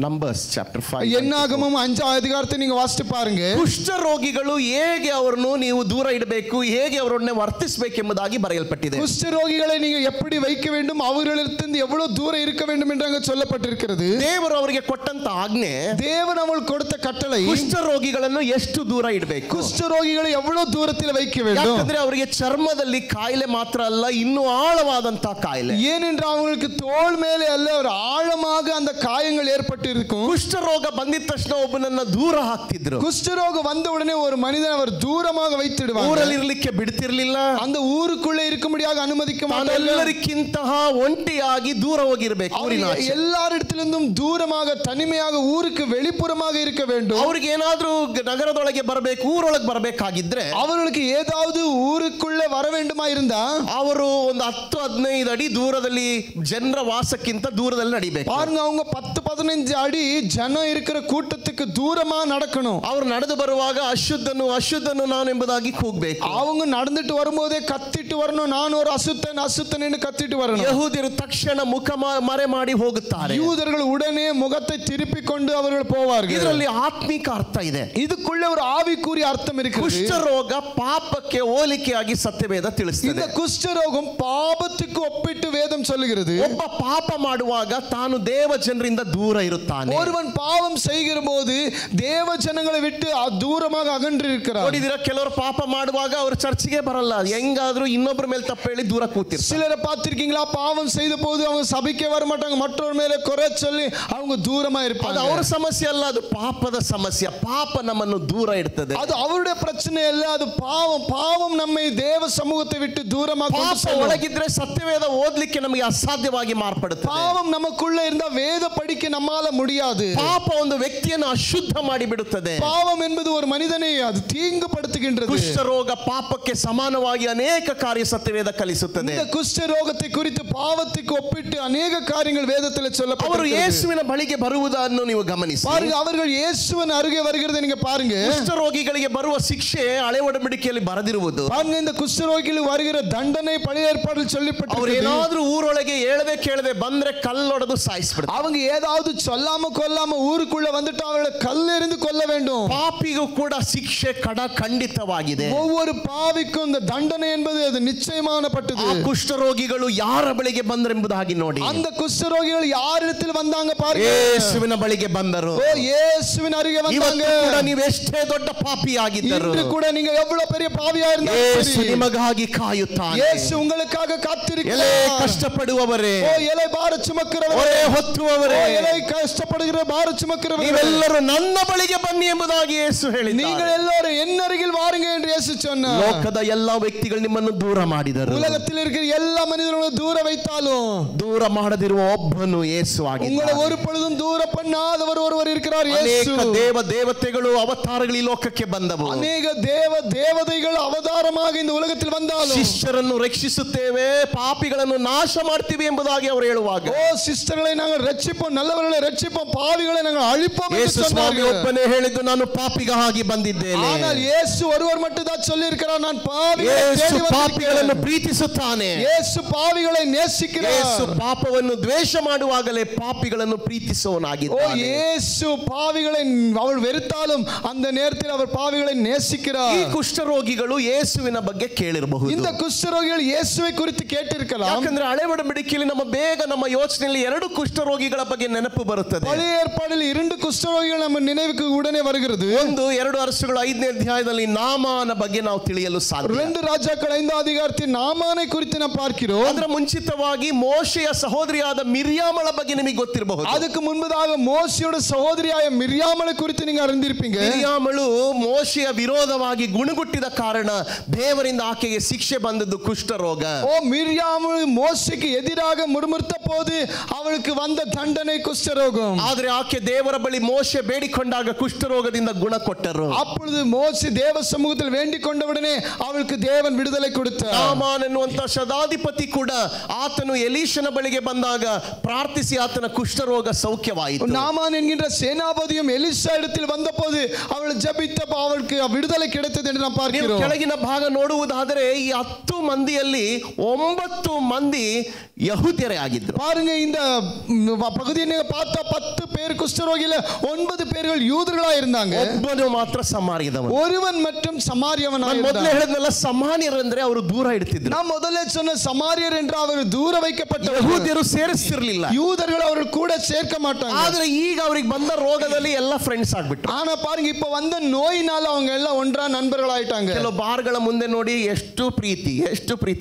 ನಂಬರ್ಸ್ ಚಾಪ್ಟರ್ 5 என்னாகமம் 5வது அதிகாரத்தை நீங்க வாசித்து பாருங்க. ಕುಷ್ಠರೋಗಿಗಳು ಹೇಗೆ ಅವರನ್ನು ನೀವು ದೂರ ಇಡಬೇಕು, ಹೇಗೆ ಅವರನ್ನೇ ವರ್ತಿಸಬೇಕೆಂಬುದಾಗಿ ಬರೆಯಲ್ಪಟ್ಟಿದೆ. குஷ்டரோகிகளை நீங்க எப்படி வைக்க வேண்டும், அவர்களிடத்திலிருந்து எவ்வளவு தூரம் இருக்க வேண்டும் என்று அங்க சொல்லப்பட்டிருக்கிறது. ದೇವರು ಅವರಿಗೆ ಕೊಟ್ಟಂತ ಆಜ್ಞೆ, தேவன் அவங்களுக்கு கொடுத்த கட்டளை, ಕುಷ್ಠರೋಗಿಗಳನ್ನು ಎಷ್ಟು ದೂರ ಇಡಬೇಕು, குஷ்டரோகிகளை எவ்வளவு தூரத்தில் வைக்க வேண்டும். ಯಾಕಂದ್ರೆ ಅವರಿಗೆ ಚರ್ಮದಲ್ಲಿ ಕಾಯಿಲೆ ಮಾತ್ರ ಅಲ್ಲ, ಇನ್ನೂ ಆಳವಾದಂತ ಕಾಯಿಲೆ. ஏனென்றால் அவங்களுக்கு தோல் மேலே அல்ல, ஒரு ஆழமாக அந்த காயங்கள் ஏற்பட்டு இருக்கும். ಕುಷ್ಠರೋಗ ಬಂದಿದ ತಕ್ಷಣ ಒಬ್ಬನನ್ನ ದೂರ ಹಾಕ್ತಿದ್ರು. குஷ்டரோகம் வந்த உடனே ஒரு மனிதன் அவர் தூரமாக வைத்திடுவாங்க. ಊರಲ್ಲಿ ಇರ್ಲಿಕ್ಕೆ ಬಿಡ್ತಿರ್ಲಿಲ್ಲ, அந்த ஊருக்குள்ளே இருக்கும்படியாக ಅನುಮதிக்க மாட்டார்கள். ಎಲ್ಲರಿಗಿಂತಹ ಒಂಟಿಯಾಗಿ ದೂರ ಹೋಗಿರ್ಬೇಕು, ಊರಿನ ಆಚೆ. எல்லாரிடத்திலிருந்தும் தூரமாக தனிமையாக ஊருக்கு வெளிப்புறமாக இருக்க வேண்டும். ಅವ್ರಿಗೆ ಏನಾದ್ರೂ ನಗರದೊಳಗೆ ಬರಬೇಕು, ಊರೊಳಗೆ ಬರಬೇಕಾಗಿದ್ರೆ அவர்களுக்கு ஏதாவது ஊருக்குள்ளே வர வேண்டுமா இருந்தா ಅವರು ಒಂದು 10-15 ಅಡಿ ದೂರದಲ್ಲಿ ಜನರ ವಾಸಕ್ಕಿಂತ ದೂರದಲ್ಲಿ ನಡಿಬೇಕು. பாருங்க, அவங்க 10-15 அடி ஜனம் இருக்கிற கூட்டத்துக்கு தூரமா நடக்கணும். ಅವರು ನಡೆದು ಬರುವಾಗ ಅಶುದ್ಧನು ಅಶುದ್ಧನು ನಾನು ಎಂಬುದಾಗಿ ಕೂಗಬೇಕು. அவங்க நடந்துட்டு வரும்போதே கத்திட்டு வரணும், நான் ஒரு அசுத்தன் அசுத்தன் என்று கத்திட்டு வரணும். ಯಹೂದ್ಯರು ತಕ್ಷಣ ಮುಖ ಮರೆ ಮಾಡಿ ಹೋಗುತ್ತಾರೆ. யூதர்கள் உடனே முகத்தை திருப்பிக் கொண்டு அவர்கள் போவார்கள். ಇದರಲ್ಲಿ ಆತ್ಮಿಕ ಅರ್ಥ ಇದೆ. இதுக்குள்ள ஒரு ஆவிக்குரிய அர்த்தம் இருக்கிறது. ಕುಷ್ಠರೋಗ ಪಾಪಕ್ಕೆ ಹೋಲಿಕೆಯಾಗಿ ಸತ್ಯವೇದ ತಿಳಿಸುತ್ತದೆ. இந்த குஷ்டரோகம் பாபத்துக்கு ஒப்பிட்டு வேதம் சொல்லுகிறது. ಒಬ್ಬ ಪಾಪ ಮಾಡುವಾಗ ತಾನು ದೇವ ಜನರಿಂದ ದೂರ ಇರುತ್ತಾನೆ. ஒருவன் பாவம் செய்கிற போது தேவ ஜனங்களை விட்டு தூரமாக அகன்றிருக்கிறார். ನೋಡಿದಿರ, ಕೆಲವರು ಪಾಪ ಮಾಡುವಾಗ ಅವರು ಚರ್ಚಿಗೆ ಬರಲ್ಲ, ಹೆಂಗಾದ್ರೂ ಇನ್ನೊಬ್ಬರ ಮೇಲೆ ತಪ್ಪು ಹೇಳಿ ದೂರ ಕೂತಿರ್ತಾರೆ. சிலரை பார்த்திருக்கீங்களா, பாவம் செய்த போது அவங்க சபைக்கே வர மாட்டாங்க, மற்றவர் மேலே குறை சொல்லி அவங்க தூரமா இருப்பாங்க. ಅದು ಅವರ ಸಮಸ್ಯೆ ಅಲ್ಲ, ಅದು ಪಾಪದ ಸಮಸ್ಯೆ. ಪಾಪ ನಮ್ಮನ್ನು ದೂರ ಇಡ್ತದೆ. அது அவருடைய பிரச்சனை இல்ல, அது பாவம். பாவம் நம்மை தேவ சமூகத்தை விட்டு தூரமாக கொண்டு ಪಾಪ செல்லும். ಒಳಗಿದ್ರೆ ಸತ್ಯವೇದ ಓದ್ಲಿಕ್ಕೆ ನಮಗೆ ಅಸಾಧ್ಯವಾಗಿ ಮಾರ್ಪಡುತ್ತದೆ. பாவம் நமக்குள்ள இருந்தா வேத படிக்க நம்மால முடியாது. ಪಾಪ ಒಂದು ವ್ಯಕ್ತಿಯನ್ನು ಅಶುದ್ಧ ಮಾಡಿ ಬಿಡುತ್ತದೆ. பாவம் என்பது ஒரு மனிதனை அது தீங்குபடுத்துகின்றது. ಕುಷ್ಠರೋಗ ಪಾಪಕ್ಕೆ ಸಮಾನವಾಗಿ ಅನೇಕ ಕಾರ್ಯ ಸತ್ಯವೇದ ಕಲಿಸುತ್ತದೆ. இந்த குஷ்ட ரோகத்தை குறித்து பாவத்துக்கு ஒப்பிட்டு ಅನೇಕ ಕಾರ್ಯಗಳು வேதத்தில் ಅವರು சொல்லப்பட்டிருக்கிறது. ಯೇಸುವಿನ ಬಳಿಗೆ ಬರುವುದನ್ನು ನೀವು ಗಮನಿಸಿ. பாருங்க, அவர்கள் இயேசுவின் அருகே வருகிறதை நீங்க பாருங்க. ಕುಷ್ಠರೋಗಿಗಳಿಗೆ ಬರುವ ಶಿಕ್ಷೆ ಹಳೆ ಒಡಂಬಡಿಕೆಯಲ್ಲಿ ಬರೆದಿರುವುದು. பாருங்க, இந்த குஷ்டரோகிகளுக்கு வருகிற தண்டனை பழைய ஏற்பாட்டில் ಅವರು சொல்லப்பட்டிருக்கிறது. ಏನಾದ್ರೂ ಊರೊಳಗೆ ಹೇಳದೆ ಕೇಳದೆ ಬಂದ್ರೆ ಕಲ್ಲೊಡೆದು ಸಾಯಿಸ್ಬಿಡ್ತಾರೆ. அவங்க ஏதாவது சொல்லாம கொல்லாம ஊருக்குள்ள வந்துட்டு அவர்களை கல்லெறிந்து கொல்ல வேண்டும். ಪಾಪಿಗೂ ಕೂಡ ಶಿಕ್ಷೆ ಖಂಡಿತವಾಗಿದೆ. ஒவ்வொரு பாவிக்கும் இந்த தண்டனை என்பது அது நிச்சயமானப்பட்டது. ಆ ಕುಷ್ಠರೋಗಿಗಳು ಯಾರ ಬಳಿಗೆ ಬಂದರೆಂಬುದಾಗಿ ನೋಡಿ. அந்த குஷ்டரோகிகள் யாரிடத்தில் வந்தாங்க பாருங்க. ಯೇಸುವಿನ ಬಳಿಗೆ ಬಂದರು. ஓ, இயேசுவின் அருகே வந்தாங்க. ಇವತ್ತು ಕೂಡ ನೀವು ಎಷ್ಟೇ ದೊಡ್ಡ ಪಾಪಿಯಾಗಿದ್ದರು, இன்று கூட நீங்க எவ்வளவு பெரிய பாவியா ಯೇಸು இருந்தாலும் ನಿಮಗಾಗಿ ಕಾಯುತ್ತಾನೆ. இயேசு உங்களுக்காக ಎಲೆ காத்திருக்கிறார். ಕಷ್ಟಪಡುವವರೇ, ஓ, இலை பார சுமக்கிறவரே, ಹೊರೆ ಹೊತ್ತುವವರೇ, ஓ, இலை ಕಷ್ಟப்படுகிற பார சுமக்கிறவரே, ನೀವೆಲ್ಲರೂ ನನ್ನ ಬಳಿಗೆ ಬನ್ನಿ ಎಂಬುದಾಗಿ ಯೇಸು ಹೇಳಿದ್ದಾರೆ. நீங்கள் எல்லாரும் என் அருகில் வாருங்க என்று இயேசு சொன்னார். ಲೋಕದ ಎಲ್ಲಾ ವ್ಯಕ್ತಿಗಳು ನಿಮ್ಮನ್ನು ದೂರ ಮಾಡಿದರು. உலகத்தில் இருக்கிற எல்லா மனிதர்களும் தூர வைத்தாலும் ದೂರ ಮಾಡದಿರುವ ಒಬ್ಬನು ಯೇಸು உங்களை ಆಗಿದ್ದಾನೆ. ஒரு பொழுதும் தூர பண்ணாதவர் ஒருவர் இருக்கிறார், இயேசு. ಅನೇಕ ದೇವ ದೇವತೆಗಳು ಅವತಾರಗಳು ಈ ಲೋಕಕ್ಕೆ ಬಂದವು. ಅನೇಕ ದೇವ ದೇವತೆಗಳು ಅವತಾರமாக இந்த உலகத்தில் வந்தாலும் ಶಿಷ್ಯರನ್ನು ರಕ್ಷಿಸುತ್ತೇವೆ, ಪಾಪಿಗಳನ್ನು ನಾಶ ಮಾಡ್ತೀವಿ ಎಂಬುದಾಗಿ ಅವರು ಹೇಳುವಾಗ ஓ, சிஸ்டர்களை நாங்கள் ரட்சிப்போம், நல்லவர்களை ரட்சிப்போம், பாவிகளை நாங்கள் அழிப்போம் என்று ಯೇಸು ಸ್ವಾಮಿ சொன்னார்கள். ಒಬ್ಬನೇ ಹೇಳಿದ್ದು, ನಾನು ಪಾಪಿಗಾಗಿ ಬಂದಿದ್ದೇನೆ. ஆனால் இயேசு ஒருவர் மட்டும் தான் சொல்லி இருக்கிறார், நான் பாவிகளை ಯೇಸು தேடி ಪಾಪಿಗಳನ್ನು வந்திருக்கிறேன். ಪ್ರೀತಿಸುತ್ತಾನೆ. இயேசு பாவிகளை ಯೇಸು நேசிக்கிறார். ಪಾಪವನ್ನು ದ್ವೇಷ ಮಾಡುವಾಗಲೇ ಪಾಪಿಗಳನ್ನು ஓ, ಪ್ರೀತಿಸುವವನಾಗಿದ್ದಾನೆ. இயேசு பாவிகளை அவள் வெறுத்தாலும் அந்த நேரத்தில் அவர் பாவிகளை ಈ நேசிக்கிறார். ಕುಷ್ಠರೋಗಿಗಳು ಯೇಸುವಿನ ಬಗ್ಗೆ ಕೇಳಿರಬಹುದು. இந்த குஷ்டரோகிகள் இயேசுவை குறித்து கேட்டிருக்கலாம். ಯಾಕಂದ್ರೆ ಹಳೆ ಒಡಂಬಡಿಕೆಯಲ್ಲಿ ನಮ್ಮ ಯೋಚನೆಯಲ್ಲಿ 2 ಕುಷ್ಠರೋಗಿಗಳ ಬಗ್ಗೆ ನೆನಪು ಬರುತ್ತದೆ. பழைய ஏற்பாடில் 2 குஷ்டரோகிகள் நம்ம நினைவுக்கு உடனே வருகிறது. ಒಂದು 2 ವರ್ಷಗಳು 5ನೇ ಅಧ್ಯಾಯದಲ್ಲಿ ನಾಮಾನ ಬಗ್ಗೆ ನಾವು ತಿಳಿಯಲು ಸಾಧ್ಯ. 2 ராஜாக்கள் 5ஆம் அதிகாரத்தில் நாமானை குறித்து நாம் பார்க்கிறோம். ಅದರ ಮುಂಚಿತವಾಗಿ ಮೋಶೆಯ ಸಹೋದರಿಯಾದ ಮಿರ್ಯಾಮಳ ಬಗ್ಗೆ ನಿಮಗೆ ಗೊತ್ತಿರಬಹುದು. அதுக்கு முன்பதாக மோசேயோட சகோதரியாய மிரியாமளை குறித்து நீங்க அறிந்திருப்பீங்க. ಮಿರ್ಯಾಮಳು ಮೋಶೆಯ ವಿರೋಧವಾಗಿ ಗುಣಗುಟ್ಟಿದ ಕಾರಣ ದೇವರಿಂದ ಆಕೆಗೆ ಶಿಕ್ಷೆ ಬಂದದ್ದು ಕುಷ್ಠರೋಗ. ஓ மிரியாமள் மோசேக்கு எதிராக முறுமுறுத்த போது அவளுக்கு வந்த தண்டனை குஷ்டரோகம். ಆದರೆ ಆಕೆ ದೇವರ ಬಳಿ ಮೋಶೆ ಬೇಡಿಕೊಂಡಾಗ ಕುಷ್ಠರೋಗದಿಂದ ಗುಣ ಕೊಟ್ಟರು. அப்பொழுது மோசே தேவ சமூகத்தில் வேண்டிக் கொண்டவுடனே அவளுக்கு தேவன் விடுதலை கொடுத்தார். ನಾಮಾನ್ ಎನ್ನುವಂತ ಶತಾಧಿಪತಿ ಕೂಡ ಆತನು ಎಲೀಷನ ಬಳಿಗೆ ಬಂದಾಗ ಪ್ರಾರ್ಥಿಸಿ ಆತನ ಕುಷ್ಠರೋಗ ಸೌಖ್ಯವಾಯಿತು. நாமான் என்கின்ற சேனாபதியும் எலிசா இடத்தில் வந்தபோது அவள் ஜெபித்தப்ப அவளுக்கு விடுதலை கிடைத்தது என்று நாம் பார்க்கிறோம். ಕೆಳಗಿನ ಭಾಗ ನೋಡುವುದಾದರೆ ಈ 10 ಮಂದಿಯಲ್ಲಿ 9 ಮಂದಿ ಯಹೂದ್ಯರೇ ಆಗಿದ್ರು. பாருங்க இந்த பகுதியை நீங்க பார்த்தா 10 பேர் குஷ்டரோகியில 9 பேர்கள் யூதர்களா இருந்தாங்க. ಒಬ್ಬನು ಮಾತ್ರ ಸಮಾರ್ಯದವನು. ஒருவன் மட்டும் சமாரியவனாக ನಾನು ಮೊದಲೇ ಹೇಳಿದ್ನಲ್ಲ, ಸಮಾರ್ಯರು ಅಂದ್ರೆ ಅವರು ದೂರ ಇಡ್ತಿದ್ರು. நான் முதல்ல சொன்ன சமாரியர் என்று அவர் தூர வைக்கப்பட்டவர். ಯಹೂದ್ಯರು ಸೇರಿಸ್ತಿರ್ಲಿಲ್ಲ. யூதர்கள் அவர்கள் கூட சேர்க்க மாட்டாங்க. ಆದ್ರೆ ಈಗ ಅವರಿಗೆ ಬಂದ ರೋಗದಲ್ಲಿ ಎಲ್ಲ ಫ್ರೆಂಡ್ಸ್ ಆಗ್ಬಿಟ್ರು. ஆனா பாருங்க இப்ப வந்த நோயினால அவங்க எல்லாம் ஒன்றா நண்பர்களாயிட்டாங்க. ಕೆಲವು ಬಾರ್ಗಳ ಮುಂದೆ ನೋಡಿ ಎಷ್ಟು ಪ್ರೀತಿ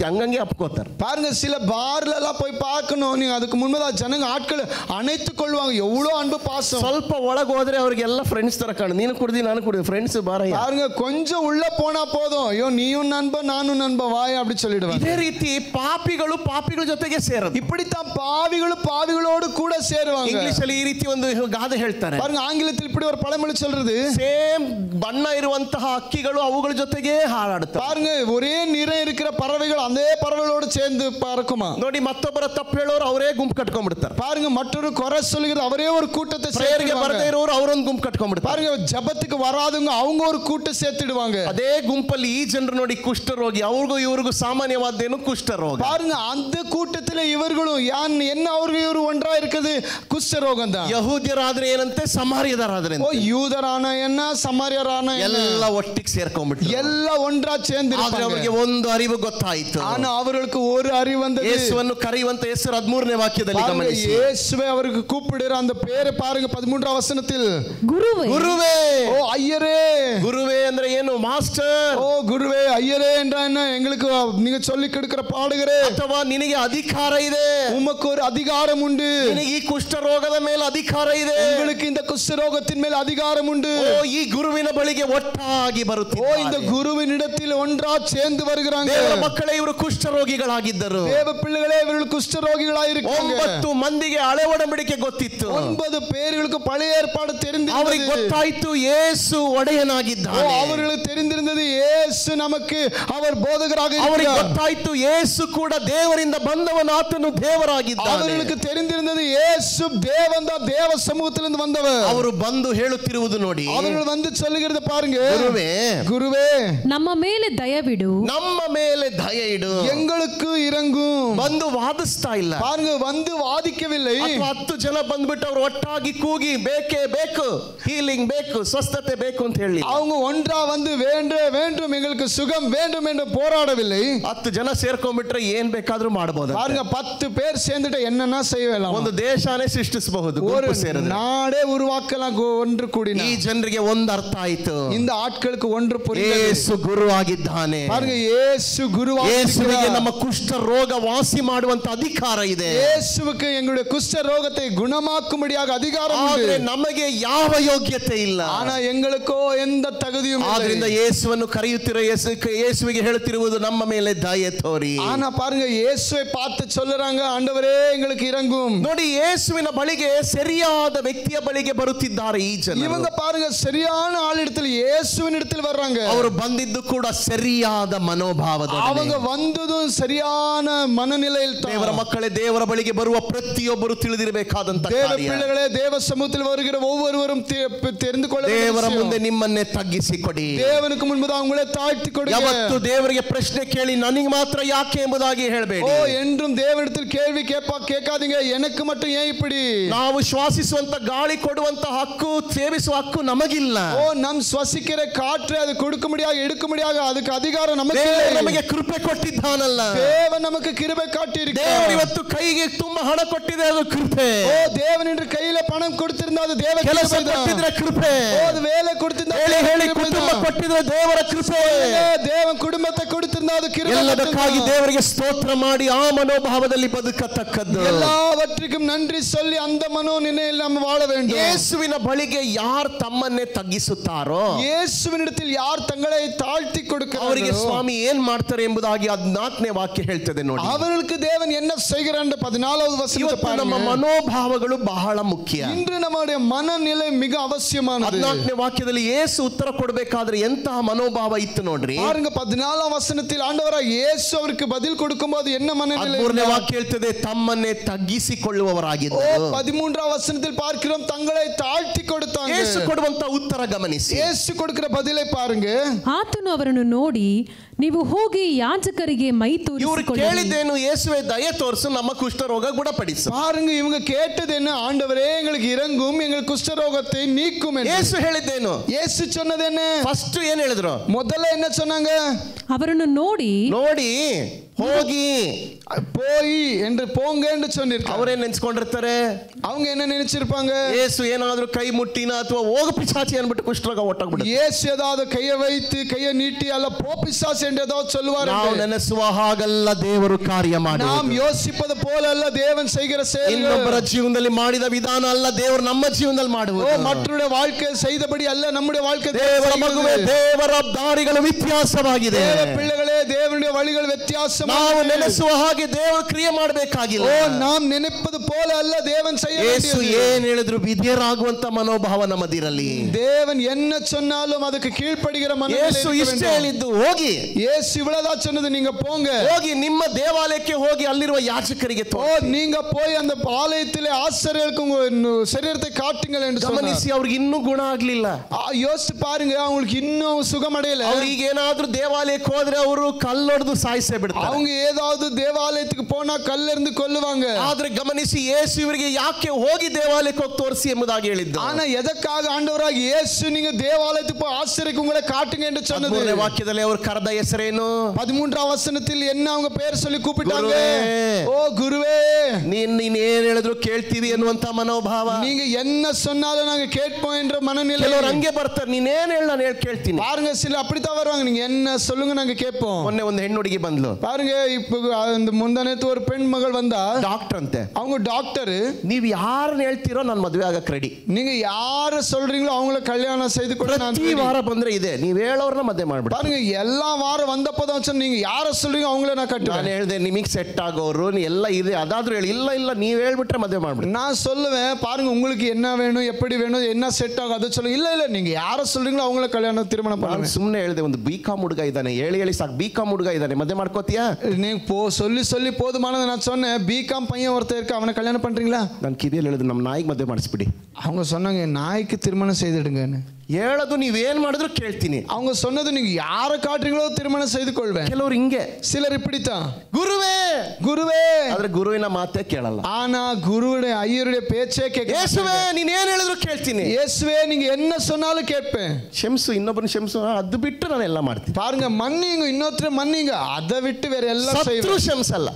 ಹಂಗಂಗೆ ಅಪ್ಕೋತಾರೆ. பாருங்க சில பார்ல எல்லாம் போய் பார்க்கணும், நீங்க அதுக்கு முன்பதா ஜனங்க ஆட்கள் அணைத்துக் கொள்வாங்க. எவ்வளவு அன்பு பாசம். ಸ್ವಲ್ಪ ಒಳಗೆ ಹೋದ್ರೆ ಅವ್ರಿಗೆ ಎಲ್ಲ ಫ್ರೆಂಡ್ಸ್ ತರ ಕಾಣು. ನೀನು ಕುಡ್ದಿ ನಾನು ಕುಡ್ದಿ ಫ್ರೆಂಡ್ಸ್ ಬಾರಯ್ಯ. பாருங்க கொஞ்சம் உள்ள போனா போதும், ஐயோ நீயும் நண்பன் நானும் நண்பன் வாய் அப்படி சொல்லிடுவாங்க. ಇದೇ ರೀತಿ ಪಾಪಿಗಳ ಜೊತೆಗೆ ಸೇರೋದು. இப்படித்தான் பாவிಗಳು பாவிகளோடு கூட சேருவாங்க. ಇಂಗ್ಲಿಷ್ ಅಲ್ಲಿ ಈ ರೀತಿ ಒಂದು ಗಾದೆ ಹೇಳ್ತಾರೆ. பாருங்க ஆங்கிலத்தில் இப்படி ஒரு பழமொழி சொல்றது, ಸೇಮ್ ಬಣ್ಣ ಇರುವಂತಹ ಹಕ್ಕಿಗಳು ಅವುಗಳ ಜೊತೆಗೆ ಹಾರಾಡುತ್ತವೆ. பாருங்க ஒரೇ நிறம் இருக்கிற பறவைகள் அதே பறவைகளோடு சேர்ந்து பறக்குமா. ನೋಡಿ ಮತ್ತೊಬ್ಬರ ತಪ್ಪು ಹೇಳೋರು ಅವರೇ ಗುಂಪು ಕಟ್ಕೊಂಡ್ಬಿಡ್ತಾರೆ. பாருங்க மற்றொரு குறை சொல்லுகிறது அவரே ஒரு கூட்டத்தை ಪ್ರೇಯರ್ಗೆ சேர்த்துடுவாங்க. ಬರದೇ ಇರೋರು ಅವರೊಂದು ಗುಂಪು ಕಟ್ಕೊಂಡ್ಬಿಡ್ತಾರೆ. பாருங்க ஜெபத்துக்கு வராதவங்க அவங்க ஒரு கூட்டம் சேர்த்துடுவாங்க. ಅದೇ ಗುಂಪಲ್ಲಿ ಈ ಜನರು ನೋಡಿ ಕುಷ್ಠರೋಗಿ, ಅವ್ರಿಗೂ ಇವ್ರಿಗೂ ಸಾಮಾನ್ಯವಾದ್ದೇನು ಕುಷ್ಠರೋಗ. பாருங்க அந்த கூட்டத்தில் இவர்களும் என்ன அவர்கள் இವರು ஒன்றா இருக்குது குஷ்டரோகம் தான். ಯಹೂದ್ಯರಾದ್ರೆ ಏನಂತೆ, ಸಮಾರ್ಯದರಾದ್ರೆ ஓ யூதரான என்ன சமாரியரான ಎಲ್ಲ ಒಟ್ಟಿಗೆ ಸೇರ್ಕೊಂಡ್ಬಿಟ್ರು. எல்லாம் ஒன்றா சேர்ந்து. ಆದ್ರೆ ಅವರಿಗೆ ಒಂದು ಅರಿವು ಗೊತ್ತಾಯಿತು. ஆனா அவர்களுக்கு ஒரு அறிவு வந்தது. ಯೇಸುವನ್ನು ಕರೆಯುವಂತ ಹೆಸರು 13ನೇ ವಾಕ್ಯದಲ್ಲಿ ಗಮನಿಸಿ. இயேசுவை அவருக்கு கூப்பிடுற அந்த பேரை பாருங்க 13ஆம் வசனத்தில். ಗುರುವೇ. ஓ ஐயரே. ಗುರುವೇ ಅಂದ್ರೆ ಏನು? ಮಾಸ್ಟರ್. ஓ குருவே ஐயரே என்றா என்ன? எங்களுக்கு நீங்க சொல்லி கொடுக்கிற பாடுகிறே. ಅಥವಾ ನಿನಗೆ ಅಧಿಕಾರ ಇದೆ, உமக்கு ஒரு அதிகாரம் உண்டு. ನಿನಗೆ ಈ ಕುಷ್ಠರೋಗದ ಮೇಲೆ ಅಧಿಕಾರ ಇದೆ, உங்களுக்கு இந்த குஷ்டரோகத்தின் மேல் அதிகாரம் உண்டு. ಓ ಈ ಗುರುವಿನ ಬಳಿಗೆ ಒಟ್ಟಾಗಿ ಬರುತ್ತಿದ್ದಾರೆ. ஓ இந்த குருவின் இடத்தில் ஒன்றா சேர்ந்து வருகிறாங்க. ದೇವರ ಮಕ್ಕಳೇ, ಇವರು ಕುಷ್ಠರೋಗಿಗಳಾಗಿದ್ದರು. தேவ பிள்ளைகளே இவர்கள் குஷ்டரோகிகளாய் இருக்காங்க. 9 ಮಂದಿಗೆ ಹಳೆ ಒಡಂಬಡಿಕೆ ಗೊತ್ತಿತ್ತು. 9 பேர்களுக்கு பழைய ஏற்பாடு தெரிந்திருந்தது. ಅವರಿಗೆ ಗೊತ್ತಾಯಿತು ಯೇಸು ಒಡೆಯನಾಗಿದ್ದಾನೆ. அவர்களுக்கு தெரிந்திருந்தது இயேசு நமக்கு அவர் போதகராக இருக்கிறார். ಅವರಿಗೆ ಗೊತ್ತಾಯಿತು ಯೇಸು ಕೂಡ ದೇವರಿಂದ ಬಂದವನು, ಆತನು ದೇವರಾಗಿದ್ದಾನೆ. அவர்களுக்கு தெரிந்திருந்தது இயேசு தேவன் தான், தேவ சமூகத்திலிருந்து வந்தவர். ಅವರು ಬಂದು ಹೇಳುತ್ತಿರುವುದು ನೋಡಿ. அவர்கள் வந்து சொல்லுகிறது பாருங்க, ಗುರುವೇ, குருவே ನಮ್ಮ ಮೇಲೆ ದಯವಿಡು, ನಮ್ಮ ಮೇಲೆ ದಯ ಇಡು, எங்களுக்கு இறங்கும். ಬಂದು ವಾದಿಸ್ತಾ ಇಲ್ಲ. பாருங்க வந்து வாதிக்கவில்லை. 10 ಜನ ಬಂದ್ಬಿಟ್ಟು ಅವರು ಒಟ್ಟಾಗಿ ಕೂಗಿ ಬೇಕೇ ಬೇಕು, ಹೀಲಿಂಗ್ ಬೇಕು, ಸ್ವಸ್ಥತೆ ಬೇಕು ಅಂತ ಹೇಳಿ அவங்க ஒன்றா வந்து வேண்டும் எங்களுக்கு சுகம் வேண்டும் என்று போராடவில்லை. 10 ಜನ ಸೇರ್ಕೊಂಡ್ಬಿಟ್ರೆ ಏನ್ ಬೇಕಾದ್ರೂ ಮಾಡಬಹುದು. பாருங்க 10 பேர் சேர்ந்துட்டு என்னன்னா செய்யலாம். ಒಂದು ದೇಶನೇ ಸೃಷ್ಟಿಸಬಹುದು. ஒரு நாடே உருவாக்கலாம் ஒன்று கூடினா. ಈ ಜನರಿಗೆ ಒಂದು ಅರ್ಥ ಆಯಿತು, இந்த ஆட்களுக்கு ஒன்று புரிந்தது. ಯೇಸು ಗುರುವಾಗಿದ್ದಾನೆ. பாருங்க இயேசு குருவாக ಯೇಸುವಿಗೆ ನಮ್ಮ ಕುಷ್ಠ ರೋಗ ವಾಸಿ ಮಾಡುವಂತ ಅಧಿಕಾರ ಇದೆ. இயேசுவுக்கு எங்களுடைய குஷ்ட ரோகத்தை குணமாக்கும்படியாக அதிகாரம் உண்டு. ಆದರೆ ನಮಗೆ ಯಾವ ಯೋಗ್ಯತೆ ಇಲ್ಲ. ஆனா எங்களுக்கோ எந்த தகுதியும் இல்லை. ಆದ್ರಿಂದ ಯೇಸುವನ್ನು ಕರೆಯುತ್ತಿರೋ ಯೇಸುವಿಗೆ ಹೇಳುತ್ತಿರುವುದು ನಮ್ಮ ಮೇಲೆ ದಯೆ ತೋರಿ. ஆனா பாருங்க இயேசுவை பார்த்து சொல்லுறாங்க, ஆண்டவரே எங்களுக்கு இறங்கும். ನೋಡಿ, ಯೇಸುವಿನ ಬಳಿಗೆ ಸರಿಯಾದ ವ್ಯಕ್ತಿಯ ಬಳಿಗೆ ಬರುತ್ತಿದ್ದಾರೆ ಈ ಜನ. இவங்க பாருங்க சரியான ஆளிடத்தில் இயேசுவின் இடத்தில் வர்றாங்க. ಅವರು ಬಂದಿದ್ದು ಕೂಡ ಸರಿಯಾದ ಮನೋಭಾವದೊಂದಿಗೆ. அவங்க வந்ததும் சரியான மனநிலையில். ದೇವರ ಮಕ್ಕಳೇ, ದೇವರ ಬಳಿಗೆ ಬರುವ ಪ್ರತಿಯೊಬ್ಬರು ತಿಳಿದಿರಬೇಕಾದಂತ தேவ ಕಾರ್ಯ. பிள்ளைகளே, தேவ சமூகத்தில் வருகிற ஒவ்வொருவரும் தெரிந்து கொள்ள வேண்டிய ದೇವರ விஷயம். ಮುಂದೆ ನಿಮ್ಮನ್ನೇ ತಗ್ಗಿಸಿಕೊಡಿ. தேவனுக்கு முன்பதாக உங்களை தாழ்த்தி கொடுங்க. ಯಾವತ್ತು ದೇವರಿಗೆ ಪ್ರಶ್ನೆ ಕೇಳಿ ನನಗೆ ಮಾತ್ರ ಯಾಕೆ ಎಂಬುದಾಗಿ ಹೇಳಬೇಡಿ. ஓ என்றும் தேவனிடத்தில் கேள்வி கேட்காதீங்க, எனக்கு மட்டும் ஏன் இப்படி. ನಾವು ಶ್ವಾಸಿಸುವಂತ ಗಾಳಿ ಕೊಡುವಂತ ಹಕ್ಕು, ಸೇವಿಸುವ ಹಕ್ಕು ನಮಗಿಲ್ಲ. ஓ நம் சுவாசிக்கிற காற்றை அது கொடுக்க முடியாது, எடுக்க முடியாது, அதுக்கு அதிகாரம் நமக்கு ದೇವರು இல்லை. ನಮಗೆ ಕೃಪೆ ಕೊಟ್ಟಿದ್ದಾನಲ್ಲ. தேவன் நமக்கு கிருபை காட்டி இருக்கிறார். ದೇವರು ಇವತ್ತು ಕೈಗೆ ತುಂಬಾ ಹಣ ಕೊಟ್ಟಿದೆ, ಅದು ಕೃಪೆ. ஓ தேவன் என்று கையில பணம் கொடுத்திருந்தா அது தேவ ಕೆಲಸ கிருபை தான். ಕೊಟ್ಟಿದ್ರೆ ಕೃಪೆ. ஓ அது வேலை கொடுத்திருந்தா ಹೇಳಿ தேவ ಹೇಳಿ கிருபை ಕುಟುಂಬ தான். ಕೊಟ್ಟಿದ್ರೆ ದೇವರ ಕೃಪೆ. தேவன் குடும்பத்தை கொடுத்திருந்தா அது கிருபை. ಎಲ್ಲದಕ್ಕಾಗಿ ದೇವರಿಗೆ ಸ್ತೋತ್ರ ಮಾಡಿ ಆ ಮನೋಭಾವದಲ್ಲಿ ಬದುಕತಕ್ಕದ್ದು. எல்லாவற்றுக்கும் நன்றி சொல்லி அந்த மனோநிலையில் நாம் வாழ வேண்டும். ಯೇಸುವಿನ ಬಳಿಗೆ ಯಾರು ತಮ್ಮನ್ನೇ ತಗ್ಗಿಸುತ್ತಾರೋ, ಯೇಸುವಿನಿடத்தில் ಯಾರು தங்களை தாழ்த்தி கொடுக்கிறார்களோ ಅವರಿಗೆ ಸ್ವಾಮಿ ಏನ್ ಮಾಡ್ತಾರೆ ಎಂಬುದಾಗಿ 14ನೇ ವಾಕ್ಯ ಹೇಳ್ತದೆ ನೋಡಿ. அவர்களுக்கு தேவன் என்ன செய்கிறார் என்று 14வது வசனத்தை பாருங்க. ನಮ್ಮ ಮನೋಭಾವಗಳು ಬಹಳ ಮುಖ್ಯ. இன்று நம்முடைய மனநிலை மிக அவசியமானது. 14ನೇ ವಾಕ್ಯದಲ್ಲಿ ಯೇಸು ಉತ್ತರ ಕೊಡಬೇಕಾದ್ರೆ ಎಂತಹ ಮನೋಭಾವ ಇತ್ತು ನೋಡ್ರಿ. பாருங்க 14வது வசனத்தில் ஆண்டவராகிய இயேசு அவருக்கு பதில் கொடுக்கும்போது என்ன மனநிலை? 13ನೇ ವಾಕ್ಯ ಹೇಳ್ತದೆ ತಮ್ಮನ್ನೇ ತಗ್ಗಿಸಿಕೊಳ್ಳುವವರಾಗಿದ್ದರು. 13வது வசனத்தில் பார்க்கிறோம் தங்களை தாழ்த்தி கொடுத்தாங்க. ಯೇಸು ಕೊಡುವಂತ ಉತ್ತರ ಗಮನಿಸಿ. ಯೇಸು கொடுக்கிற பதிலை பாருங்க. ಆತನು ಅವರನ್ನು ನೋಡಿ, ನೀವು ಹೋಗಿ ಯಾಜಕರಿಗೆ ಮೈ ಇವರು ತೋರಿಸಿಕೊಳ್ಳಿ. ಕೇಳಿದ್ದೇನು, ಯೇಸುವೆ ದಯೆ ತೋರಿಸು, ನಮ್ಮ ಕುಷ್ಠರೋಗ ಗುಣಪಡಿಸು. பாருங்க இவங்க கேட்டது என்ன? ஆண்டவரே எங்களுக்கு இரங்கும், எங்கள் குஷ்டரோகத்தை நீக்கும் என்று. ಯೇಸು ಹೇಳಿದ್ದೇನು? ಯೇಸು சொன்னது என்ன? ಫಸ್ಟ್ ಏನ್ ಹೇಳಿದ್ರು? முதல்ல என்ன சொன்னாங்க? ಅವರನ್ನು ನೋಡಿ ಹೋಗಿ போய் என்று போங்க என்று சொன்னிருக்காங்க. ಅವರೇನ್ ನೆನ್ಸ್ಕೊಂಡಿರ್ತಾರೆ? அவங்க என்ன நினைச்சிருப்பாங்க? ಯೇಸು ಏನಾದ್ರೂ ಕೈ ಮುಟ್ಟಿನ ಅಥವಾ ಹೋಗ ಪಿಶಾಚಿ ಅನ್ಬಿಟ್ಟು ಕುಷ್ಠರೋಗ ಒಟ್ಟಾಗ್ಬಿಡುತ್ತೆ. ಯೇಸು ஏதாவது கையை வைத்து கையை நீட்டி அல்ல போ பிசாசு என்று ஏதாவது சொல்வார். ನಾವು ನೆನೆಸುವ ಹಾಗಲ್ಲ ದೇವರು ಕಾರ್ಯ ಮಾಡುವುದು. நாம் யோசிப்பது போல அல்ல தேவன் செய்கிற செயல்கள். ಇನ್ನೊಬ್ಬರ ಜೀವನದಲ್ಲಿ ಮಾಡಿದ ವಿಧಾನ ಅಲ್ಲ ದೇವರು ನಮ್ಮ ಜೀವನದಲ್ಲಿ ಮಾಡುವುದು. மற்றவருடைய வாழ்க்கை செய்தபடி அல்ல நம்முடைய வாழ்க்கை. ದೇವರ ಮಗುವೇ, ದೇವರ ದಾರಿಗಳು ವ್ಯತ್ಯಾಸವಾಗಿದೆ. தேவ பிள்ளைகளே, தேவனுடைய வழிகள் வித்தியாசமானது. ನಾವು ನೆನೆಸುವ ಹಾಗೆ ದೇವರು ಕ್ರಿಯೆ ಮಾಡಬೇಕಾಗಿಲ್ಲ. நாம் நினைப்பது போல அல்ல தேவன் செய்ய ಯೇಸು வேண்டியது. ಏನ್ ಹೇಳಿದ್ರು ವಿಧೇಯರಾಗುವಂತ ಮನೋಭಾವ ನಮ್ಮದಿರಲಿ. தேவன் என்ன சொன்னாலும் அதுக்கு கீழ்ப்படிகிற மனநிலை ಯೇಸು இருக்க ಇಷ್ಟೇ வேண்டும். ಹೇಳಿದ್ದು, ಹೋಗಿ. இயேசு இவ்வளவுதான் சொன்னது, நீங்க போங்க. ಹೋಗಿ ನಿಮ್ಮ ದೇವಾಲಯಕ್ಕೆ ಹೋಗಿ ಅಲ್ಲಿರುವ ಯಾಜಕರಿಗೆ நீங்க போய் அந்த ஆலயத்திலே ஆசாரியருக்கு உங்க சரீரத்தை காட்டுங்கள் என்று சொன்னார். ಗಮನಿಸಿ, ಅವ್ರಿಗೆ ಇನ್ನೂ ಗುಣ ಆಗ್ಲಿಲ್ಲ. யோசிச்சு பாருங்க, அவங்களுக்கு இன்னும் சுகம் அடையல. ಅವ್ರಿಗೆ ಏನಾದ್ರೂ ದೇವಾಲಯಕ್ಕೆ ಹೋದ್ರೆ ಅವರು ಕಲ್ಲೊಡೆದು ಸಾಯಿಸೇ ಬಿಡ್ತಾರೆ. அவங்க ஏதாவது தேவாலயத்துக்கு போனா கல்ல இருந்து கொல்லுவாங்க. ಆದ್ರೆ ಗಮನಿಸಿ, ಯೇಸು ಇವರಿಗೆ ಯಾಕೆ ಹೋಗಿ ದೇವಾಲಯಕ್ಕೆ ಹೋಗಿ ತೋರಿಸಿ ಎಂಬುದಾಗಿ ಹೇಳಿದ್ದು. ஆனா எதற்காக ஆண்டவராகிய இயேசு நீங்க தேவாலயத்துக்கு போய் ஆசாரியருக்கு உங்களை காட்டுங்க என்று சொன்னது? 13ನೇ ವಾಕ್ಯದಲ್ಲಿ ಅವರು ಕರೆದ ಹೆಸರೇನು? 13வது வசனத்தில் என்ன அவங்க பேர் சொல்லி கூப்பிட்டாங்க? ஓ குருவே, ನೀನ್ ಏನ್ ಹೇಳಿದ್ರು ಕೇಳ್ತೀವಿ ಅನ್ನುವಂತ ಮನೋಭಾವ. நீங்க என்ன சொன்னாலும் நாங்க கேட்போம் என்ற மனநிலை. ಕೆಲವರು ಹಂಗೆ ಬರ್ತಾರೆ, ನೀನೇನ್ ಹೇಳ ನಾನು ಕೇಳ್ತೀನಿ. பாருங்க, சில அப்படித்தான் வருவாங்க, நீங்க என்ன சொல்லுங்க நாங்க கேட்போம். ಮೊನ್ನೆ ಒಂದು ಹೆಣ್ಣು ಹುಡುಗಿ ಬಂದ್ಲು. பாருங்க, இப்போ அந்த முந்தானத்து ஒரு பெண் மகள் வந்தா, ಡಾಕ್ಟರ್ ಅಂತೆ. அவங்க டாக்டர். ನೀವ್ ಯಾರನ್ನ ಹೇಳ್ತೀರೋ ನಾನು ಮದುವೆ ಆಗಕ್ ರೆಡಿ. நீங்க யார சொல்றீங்களோ அவங்கள கல்யாணம் செய்து கொள்ள நான் ಪ್ರತಿ ವಾರ ಬಂದ್ರೆ ಇದೆ, ನೀವ್ ಹೇಳೋರ್ನ ಮದುವೆ ಮಾಡ್ಬಿಡ. பாருங்க, எல்லா வாரம் வந்தப்பதான் சொன்ன, நீங்க யார சொல்றீங்க அவங்கள நான் கட்டுவேன். ನಾನು ಹೇಳ್ದೆ ನಿಮಗೆ ಸೆಟ್ ಆಗೋರು ನೀ ಎಲ್ಲ ಇದೆ, ಅದಾದ್ರೂ ಹೇಳಿ. ಇಲ್ಲ ನೀವ್ ಹೇಳ್ಬಿಟ್ರೆ ಮದುವೆ ಮಾಡ್ಬಿಡಿ. நான் சொல்லுவேன், பாருங்க உங்களுக்கு என்ன வேணும், எப்படி வேணும், என்ன செட் ஆகும் அதை சொல்லுங்க. இல்ல நீங்க யார சொல்றீங்களோ அவங்கள கல்யாணம் திருமணம் பண்ணுங்க. ಸುಮ್ಮನೆ ಹೇಳಿದೆ, ಒಂದು ಬಿಕಾಂ ಹುಡುಗ ಇದ್ದಾನೆ, ಹೇಳಿ ಸಾಕು, ಬಿಕಾಂ ಹುಡುಗ ಇದ್ದಾನೆ, ಮದುವೆ ಮಾಡ್ಕೋತೀಯಾ? நீங்க சொல்லி போதுமானது. நான் சொன்னேன், பிகாம் பையன் ஒருத்தர் இருக்கு, அவனை கல்யாணம் பண்றீங்களா? ನಾನು ಕಿವಿಯಲ್ಲಿ ಹೇಳಿದ್ರು, ನಮ್ಮ ನಾಯಿಗೆ ಮದುವೆ ಮಾಡಿಸ್ಬಿಡಿ. அவங்க சொன்னாங்க, நாய்க்கு திருமணம் செய்துடுங்கன்னு. ಹೇಳೋದು ನೀವೇನ್ ಮಾಡಿದ್ರು ಕೇಳ್ತೀನಿ. அவங்க சொன்னது, நீங்க யார காட்டுறீங்களோ திருமணம் செய்து கொள்வேன். ಕೆಲವರು ಹಿಂಗೆ, சிலர் இப்படித்தான், ಗುರುವೇ குருவே, ಆದ್ರೆ ಗುರುವಿನ ಮಾತೇ ಕೇಳಲ್ಲ. ஆனா குருவுடைய ஐயருடைய பேச்சே கேட்க. ಯೇಸುವೇ ನೀನ್ ಏನ್ ಹೇಳಿದ್ರು ಕೇಳ್ತೀನಿ. இயேசுவே நீங்க என்ன சொன்னாலும் கேட்பேன். ಕ್ಷಮಿಸು, ಇನ್ನೊಬ್ಬನ ಕ್ಷಮಿಸು, ಅದು ಬಿಟ್ಟು ನಾನು ಎಲ್ಲ ಮಾಡ್ತೀನಿ. பாருங்க, மன்னிங்க, இன்னொருத்தர் மன்னிங்க, அதை விட்டு வேற எல்லாம் செய்வேன். ಕ್ಷಮಿಸಲ್ಲ,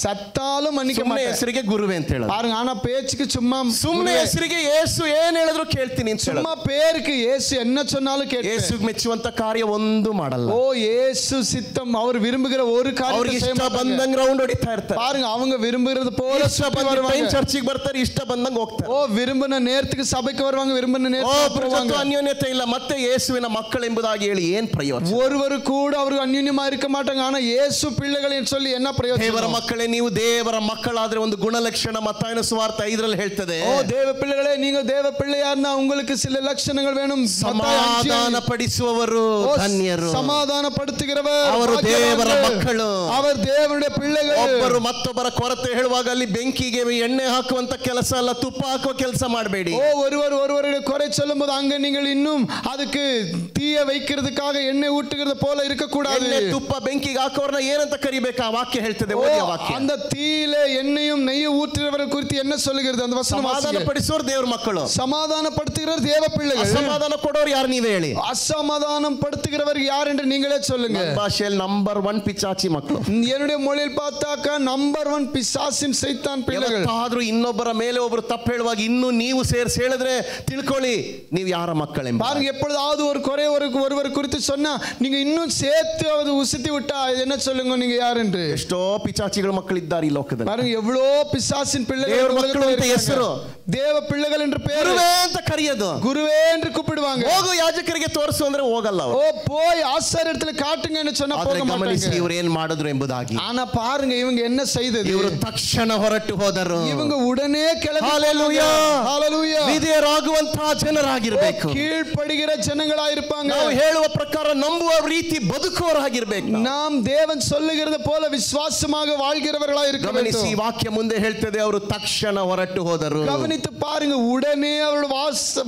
சத்தாலும் மன்னிக்க மாட்டேன். ಹೆಸರಿಗೆ ಗುರುವೇ ಅಂತ ಹೇಳೋದು. பாருங்க, ஆனா பேச்சுக்கு சும்மா ಸುಮ್ಮನೆ ಹೆಸರಿಗೆ ಯೇಸು ಏನ್ ಹೇಳಿದ್ರು ಕೇಳ್ತೀನಿ ಅಂತ ಹೇಳೋದು. சும்மா பேருக்கு இயேசு என்ன சொன்னாலும் கேட்பேன். ಯೇಸು ಮೆಚ್ಚುವಂತ ಕಾರ್ಯ ಒಂದು ಮಾಡಲ್ಲ. ஓ இயேசு சித்தம் அவர் விரும்புகிற ஒரு காரியத்தை செய்ய மாட்டாங்க. ಬಂದಂಗ ರೌಂಡ್ ಹೊಡಿತಾ ಇರ್ತಾರೆ. பாருங்க, அவங்க விரும்புகிறது போல ಚರ್ಚಿಗೆ ಬರ್ತಾರೆ, ಇಷ್ಟ ಬಂದಂಗ ಹೋಗ್ತಾರೆ. ஓ விரும்பின நேரத்துக்கு சபைக்கு வருவாங்க, விரும்பின நேரத்துக்கு போவாங்க. ಅನ್ಯೋನ್ಯತೆ ಇಲ್ಲ, ಮತ್ತೆ ಯೇಸುವಿನ ಮಕ್ಕಳು ಎಂಬುದಾಗಿ ಹೇಳಿ ಏನ್ ಪ್ರಯೋಜನ? ஒருவர் கூட அவருக்கு அந்யோன்யமா இருக்க மாட்டாங்க. ஆனா இயேசு பிள்ளைகள் என்று சொல்லி என்ன பிரயோஜனம்? ದೇವರ ಮಕ್ಕಳೇ, ನೀವು ದೇವರ ಮಕ್ಕಳಾದ್ರೆ ಒಂದು ಗುಣಲಕ್ಷಣ ಮತ್ತಾಯನ ಸುವಾರ್ತೆ 5ರಲ್ಲಿ ಹೇಳ್ತದೆ. ஓ தேவ பிள்ளைகளே, நீங்க தேவ பிள்ளையா இருந்தா உங்களுக்கு சில லட்சணங்கள் வேணும். ಸಮಾಧಾನ ಪಡಿಸುವವರು ಧನ್ಯರು. ಸಮಾಧಾನಪಡಿಸುವವರು ಅವರು ದೇವರ ಮಕ್ಕಳು, ಅವರು ದೇವರ ಪಿಳ್ಳೆಗಳು. ಒಬ್ಬರು ಮತ್ತೊಬ್ಬರ ಕೊರತೆ ಹೇಳುವಾಗ ಅಲ್ಲಿ ಬೆಂಕಿಗೆ ಎಣ್ಣೆ ಹಾಕುವಂತ ಕೆಲಸ ಅಲ್ಲ, ತುಪ್ಪ ಹಾಕುವ ಕೆಲಸ ಮಾಡಬೇಡಿ. ஓ ஒருவருடைய குறை சொல்லும்போது அங்க நீங்கள் இன்னும் அதுக்கு தீய வைக்கிறதுக்காக எண்ணெய் ஊட்டுகிறது போல இருக்க கூடாது. ಎಣ್ಣೆ ತುಪ್ಪ ಬೆಂಕಿಗೆ ಹಾಕೋರ್ನ ಏನಂತ ಕರಿಬೇಕು? ಆ ವಾಕ್ಯ ಹೇಳ್ತದೆ, ಓ ಹೇಳ್ತದೆ ವಾಕ್ಯ. அந்த தீயிலே எண்ணெயும் நெய்யும் ஊற்றுகிறவரை குறித்து என்ன சொல்லுகிறது அந்த வசனம் ಸಮಾಧಾನ வாசிங்க. ಪಡಿಸೋರು ದೇವ್ರ ಮಕ್ಕಳು, சமாதானப்படுத்துகிறவர் தேவ பிள்ளைகள். ಅಸಮಾಧಾನ ಕೊಡೋರು ಯಾರು ನೀವೇ ಹೇಳಿ? அசமாதானம் படுத்துகிறவர் யார் என்று நீங்களே சொல்லுங்க. ಭಾಷೆಯಲ್ಲಿ ನಂಬರ್ 1 ಪಿಚಾಚಿ ಮಕ್ಕಳು. என்னுடைய மொழியில் பார்த்தாக்க நம்பர் 1 பிசாசின் சைத்தான் பிள்ளைகள். ಆದ್ರೂ ಇನ್ನೊಬ್ಬರ ಮೇಲೆ ಒಬ್ಬರು ತಪ್ಪು ಹೇಳುವಾಗ ಇನ್ನು ನೀವು ಸೇರಿಸಿ ಹೇಳಿದ್ರೆ ತಿಳ್ಕೊಳ್ಳಿ ನೀವು ಯಾರ ಮಕ್ಕಳೆಂಬ. பாருங்க, எப்பொழுதாவது ஒரு குறை ஒருவர் குறித்து சொன்னா நீங்க இன்னும் சேர்த்து அது உசுத்தி விட்டா என்ன சொல்லுங்க நீங்க யார் என்று. ಎಷ್ಟೋ ಪಿಚಾಚಿಗಳ ಮಕ್ಕಳಿದ್ದಾರೆ ಈ ಲೋಕದಲ್ಲಿ. பாருங்க, எவ்வளோ பிசாசின் பிள்ளைகள் ದೇವರ ಮಕ್ಕಳು ಅಂತ ಹೆಸರು, தேவ பிள்ளைகள் என்று பேர், ಗುರುವೇ ಅಂತ ಕರೆಯೋದು, குருவே என்று கூப்பிடுவாங்க. ಹೋಗು ಯಾಜಕರಿಗೆ ತೋರಿಸು ಅಂದ್ರೆ ಹೋಗಲ್ಲ ಅವರು. ஓ போய் ஆசாரியத்துல காட்டுங்கன்னு சொன்னா போக ಗಮನಿಸಿ மாட்டாங்க. ಇವರು ಏನ್ ಮಾಡಿದ್ರು ಎಂಬುದಾಗಿ. ஆனா பாருங்க இவங்க என்ன செய்தது. ಇವರು ತಕ್ಷಣ ಹೊರಟು ಹೋದರು. இவங்க உடனே கிளம்பி ஹalleluya ஹalleluya ವಿಧೇಯರಾಗುವಂತಹ ಜನರಾಗಿರಬೇಕು. கீழ்ப்படிகிற ಜನಗಳಾಗಿರಬೇಕು. ನಾವು ಹೇಳುವ ಪ್ರಕಾರ ನಂಬುವ ರೀತಿ ಬದುಕುವವರಾಗಿರಬೇಕು. நாம் தேவன் சொல்லுகிறது போல விசுவாசமாக வாழ்கிறவர்களாக இருக்க வேண்டும். ಗಮನಿಸಿ ವಾಕ್ಯ ಮುಂದೆ ಹೇಳ್ತದೆ ಅವರು ತಕ್ಷಣ ಹೊರಟು ಹೋದರು. ಗಮನಿತು பாருங்க, உடனே ಅವರ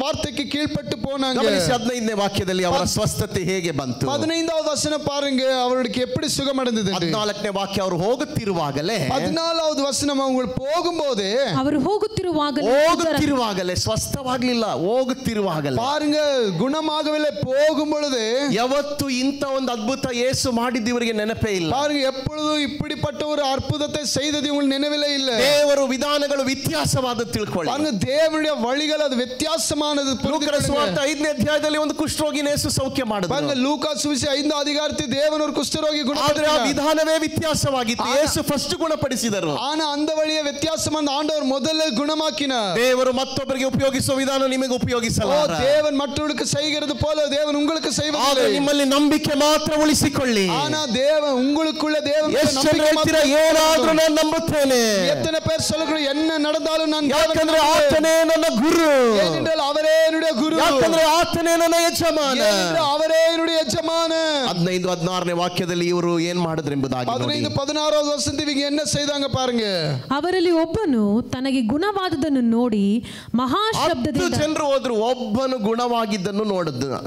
வார்த்தைக்கு கீழ்ப்பட்டு போனாங்க. ಗಮನಿಸಿ 15ನೇ ವಾಕ್ಯದಲ್ಲಿ ಅವರ ಸ್ವಸ್ಥತೆ ಹೇಗೆ ಬಂತು. 15வது வசனம் பாருங்க, அவருக்கு எப்படி சுகம் அடைந்தது. 14ನೇ ವಾಕ್ಯ ಅವರು ಹೋಗುತ್ತಿರುವಾಗಲೇ, 14வது ವಚನ அவங்க போகும்போது, ಅವರು ಹೋಗುತ್ತಿರುವಾಗಲೇ ಸ್ವಸ್ಥವಾಗಲಿಲ್ಲ, ಹೋಗುತ್ತಿರುವಾಗಲೇ பாருங்க குணமாகவில்லை. போகும் பொழுது ಯಾವತ್ತು ಇಂಥ ಒಂದು ಅದ್ಭುತ ಯೇಸು ಮಾಡಿದ್ದು ಇವರಿಗೆ ನೆನಪೇ ಇಲ್ಲ. பாருங்க, எப்பொழுதும் இப்படிப்பட்ட ஒரு அற்புதத்தை செய்தது உங்களுக்கு நினைவிலே இல்ல. ದೇವರ ವಿಧಾನಗಳು ವ್ಯತ್ಯಾಸವಾದ ತಿಳ್ಕೊಳ್ಳಿ. பாருங்க, தேவனுடைய வழிகள் அது வித்தியாசமானது. ಲೂಕನ ಸುವಾರ್ತೆ 5ನೇ ಅಧ್ಯಾಯದಲ್ಲಿ ಒಂದು ಕುಷ್ಠರೋಗಿನ ಯೇಸು ಸೌಖ್ಯ ಮಾಡಿದ್ರು. பாருங்க, ಲೂಕಾ ಸುವಿಶೇಷ 5ನೇ ಅಧಿಕಾರத்தில் தேவன் ஒரு குஷ்ಠரோಗಿ ಆದರೆ ಆ ಗುಣಪಡಿಸಿದ. ವಿಧಾನವೇ ವ್ಯತ್ಯಾಸವಾಗಿತ್ತು. ಯೇಸು ಫಸ್ಟ್ ಗುಣಪಡಿಸಿದರು. ஆனா அந்த வழியை வித்தியாசமான ஆண்டவர் முதல்ல குணமாக்கினார். ದೇವರು ಮತ್ತೊಬ್ಬರಿಗೆ ಉಪಯೋಗಿಸುವ ವಿಧಾನ ನಿಮಗೆ ಉಪಯೋಗಿಸಲ್ಲ. தேவன் மற்றவர்களுக்கு செய்கிறது போல தேவன் உங்களுக்கு செய்வதில்லை. ಆದರೆ ನಿಮ್ಮಲ್ಲಿ ನಂಬಿಕೆ ಮಾತ್ರ ಉಳಿಸಿಕೊಳ್ಳಿ. ஆனா தேவன் உங்களுக்குள்ள தேவன் ಏನಾದ್ರೂ ನಾನು ನಂಬುತ್ತೇನೆ. எத்தனை பேர் சொல்லுங்க என்ன நடந்தாலும் நான் ಯಾಕಂದ್ರೆ ಆತನೇ ನನ್ನ ಗುರು, ஏனென்றால் அவரே என்னுடைய குரு, ಯಾಕಂದ್ರೆ ಆತನೇ ನನ್ನ ಯಜಮಾನ, ஏனென்றால் அவரே என்னுடைய ಯಜಮಾನ. 15 16ನೇ ವಾಕ್ಯದಲ್ಲಿ ಇವರು ಏನ್ ಮಾಡಿದ್ರು ಎಂಬುದಾಗಿ 15 16வது வசனத்தில் இவங்க என்ன செய்தாங்க பாருங்க. ಅವರಲ್ಲಿ ಒಬ್ಬನು ತನಗೆ ಗುಣವಾದದನ್ನು ನೋಡಿ ಮಹಾಶಬ್ದದಿಂದ, ಜನರು ಹೋದ್ರು, ಒಬ್ಬನು ಗುಣವಾಗಿದ್ದನ್ನು